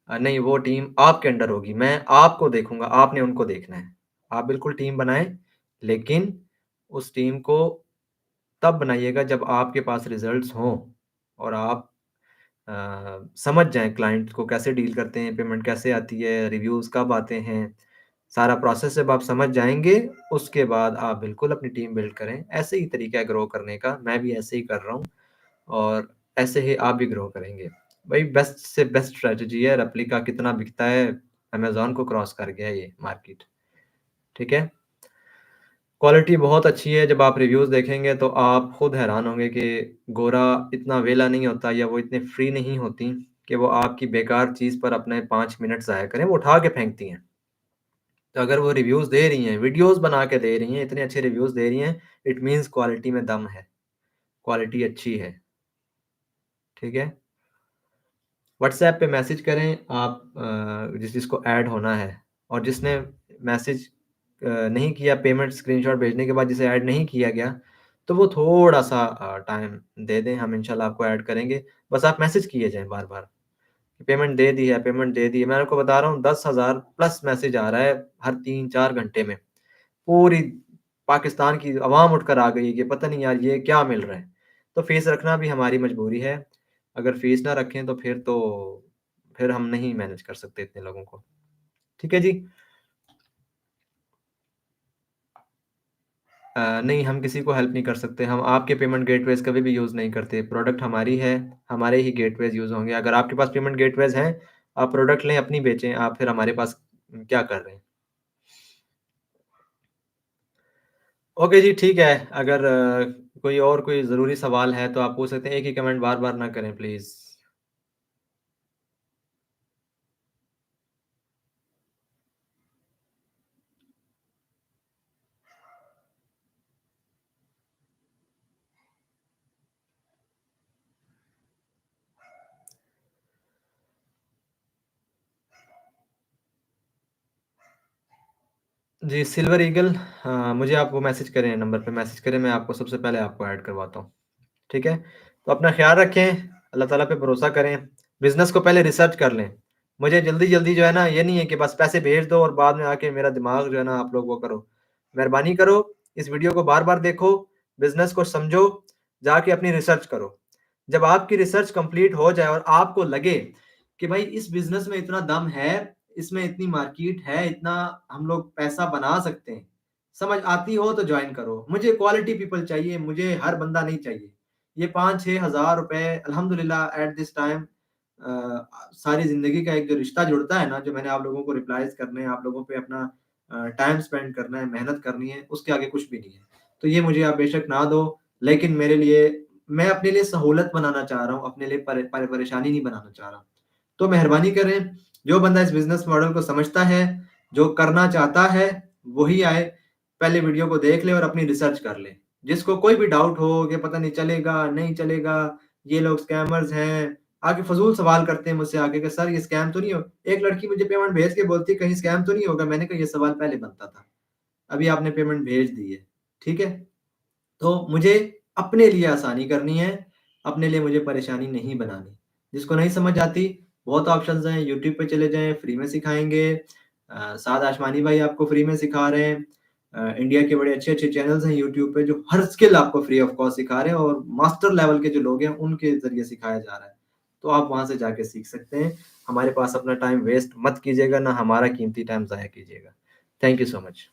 नहीं, वो टीम आपके अंडर होगी, मैं आपको देखूँगा, आपने उनको देखना है। आप बिल्कुल टीम बनाएँ, लेकिन उस टीम को तब बनाइएगा जब आपके पास रिज़ल्ट्स हों और आप समझ जाएँ क्लाइंट को कैसे डील करते हैं, पेमेंट कैसे आती है, रिव्यूज़ कब आते हैं, सारा प्रोसेस जब आप समझ जाएँगे, उसके बाद आप बिल्कुल अपनी टीम बिल्ड करें। ऐसे ही तरीका है ग्रो करने का, मैं भी ऐसे ही कर रहा हूँ और ऐसे ही आप भी ग्रो करेंगे। भाई बेस्ट से बेस्ट स्ट्रैटेजी है, रेप्लिका कितना बिकता है, अमेज़न को क्रॉस कर गया ये मार्केट, ठीक है? क्वालिटी बहुत अच्छी है, जब आप रिव्यूज़ देखेंगे तो आप खुद हैरान होंगे कि गोरा इतना वेला नहीं होता या वो इतने फ्री नहीं होती कि वो आपकी बेकार चीज़ पर अपने 5 मिनट ज़ाया करें, वो उठा के फेंकती हैं। तो अगर वो रिव्यूज़ दे रही हैं, वीडियोज़ बना के दे रही हैं, इतने अच्छे रिव्यूज़ दे रही हैं, इट मीन्स क्वालिटी में दम है, क्वालिटी अच्छी है, ठीक है? व्हाट्सऐप पे मैसेज करें आप, जिसको ऐड होना है और जिसने मैसेज नहीं किया, पेमेंट स्क्रीनशॉट भेजने के बाद जिसे ऐड नहीं किया गया, तो वो थोड़ा-सा टाइम दे दें, हम इंशाल्लाह आपको ऐड करेंगे। बस आप मैसेज किए जाएँ बार-बार, पेमेंट दे दी है, पेमेंट दे दी है। मैं आपको बता रहा हूँ 10,000 प्लस मैसेज आ रहा है हर 3-4 घंटे में। पूरी पाकिस्तान की अवाम उठकर आ गई है कि पता नहीं यार ये क्या मिल रहा है। तो फ़ीस रखना भी हमारी मजबूरी है। अगर फ़ीस ना रखें तो फिर हम नहीं मैनेज कर सकते इतने लोगों को। ठीक है जी? नहीं, हम किसी को हेल्प नहीं कर सकते। हम आपके पेमेंट गेटवेज़ कभी भी यूज़ नहीं करते। प्रोडक्ट हमारी है, हमारे ही गेटवेज़ यूज़ होंगे। अगर आपके पास पेमेंट गेटवेज़ हैं, आप प्रोडक्ट लें, अपनी बेचें। आप फिर हमारे पास क्या कर रहे हैं? ओके जी, ठीक है। अगर कोई ज़रूरी सवाल है तो आप पूछ सकते हैं। एक ही कमेंट बार-बार ना करें प्लीज़। जी, सिल्वर ईगल, मुझे आप वो मैसेज करें, नंबर पे मैसेज करें, मैं आपको सबसे पहले आपको ऐड करवाता हूँ, ठीक है? तो अपना ख़्याल रखें, अल्लाह ताला पे भरोसा करें, बिज़नेस को पहले रिसर्च कर लें। मुझे जल्दी-जल्दी जो है ना, ये नहीं है कि बस पैसे भेज दो और बाद में आके मेरा दिमाग जो है ना, आप लोग वो करो। मेहरबानी करो, इस वीडियो को बार-बार देखो, बिज़नेस को समझो, जाके अपनी रिसर्च करो। जब आपकी रिसर्च कंप्लीट हो जाए और आपको लगे कि भाई इस बिज़नेस में इतना दम है, इसमें इतनी मार्केट है, इतना हम लोग पैसा बना सकते हैं, समझ आती हो तो जॉइन करो। मुझे क्वालिटी पीपल चाहिए, मुझे हर बंदा नहीं चाहिए। ये 5-6 हज़ार रुपए अल्हम्दुलिल्लाह एट दिस टाइम सारी ज़िंदगी का एक जो रिश्ता जुड़ता है ना, जो मैंने आप लोगों को रिप्लाइज़ करने हैं, आप लोगों पे अपना टाइम स्पेंड करना है, मेहनत करनी है, उसके आगे कुछ भी नहीं है। तो ये मुझे आप बेशक ना दो, लेकिन मेरे लिए, मैं अपने लिए सहूलत बनाना चाह रहा हूँ, अपने लिए परेशानी नहीं बनाना चाह रहा। तो मेहरबानी करें, जो बंदा इस बिज़नेस मॉडल को समझता है, जो करना चाहता है, वही आए, पहले वीडियो को देख ले और अपनी रिसर्च कर ले। जिसको कोई भी डाउट हो कि पता नहीं चलेगा, नहीं चलेगा, ये लोग स्कैमर्स हैं, आके फ़िज़ूल सवाल करते हैं मुझसे आके कि सर ये स्कैम तो नहीं हो। एक लड़की मुझे पेमेंट भेज के बोलती है कहीं स्कैम तो नहीं होगा? मैंने कहा ये सवाल पहले बनता था। अभी आपने पेमेंट भेज दी है, ठीक है? तो मुझे अपने लिए आसानी करनी है, अपने लिए मुझे परेशानी नहीं बनानी। जिसको नहीं समझ आती, बहुत ऑप्शंस हैं, यूट्यूब पे चले जाएँ, फ्री में सिखाएँगे। साद आशमानी भाई आपको फ्री में सिखा रहे हैं। इंडिया के बड़े अच्छे-अच्छे चैनल्स हैं यूट्यूब पे जो हर स्किल आपको फ्री ऑफ कॉस्ट सिखा रहे हैं और मास्टर लेवल के जो लोग हैं, उनके ज़रिए सिखाया जा रहा है। तो आप वहाँ से जाके सीख सकते हैं। हमारे पास अपना टाइम वेस्ट मत कीजिएगा, ना हमारा कीमती टाइम ज़ाया कीजिएगा। Thank you so much.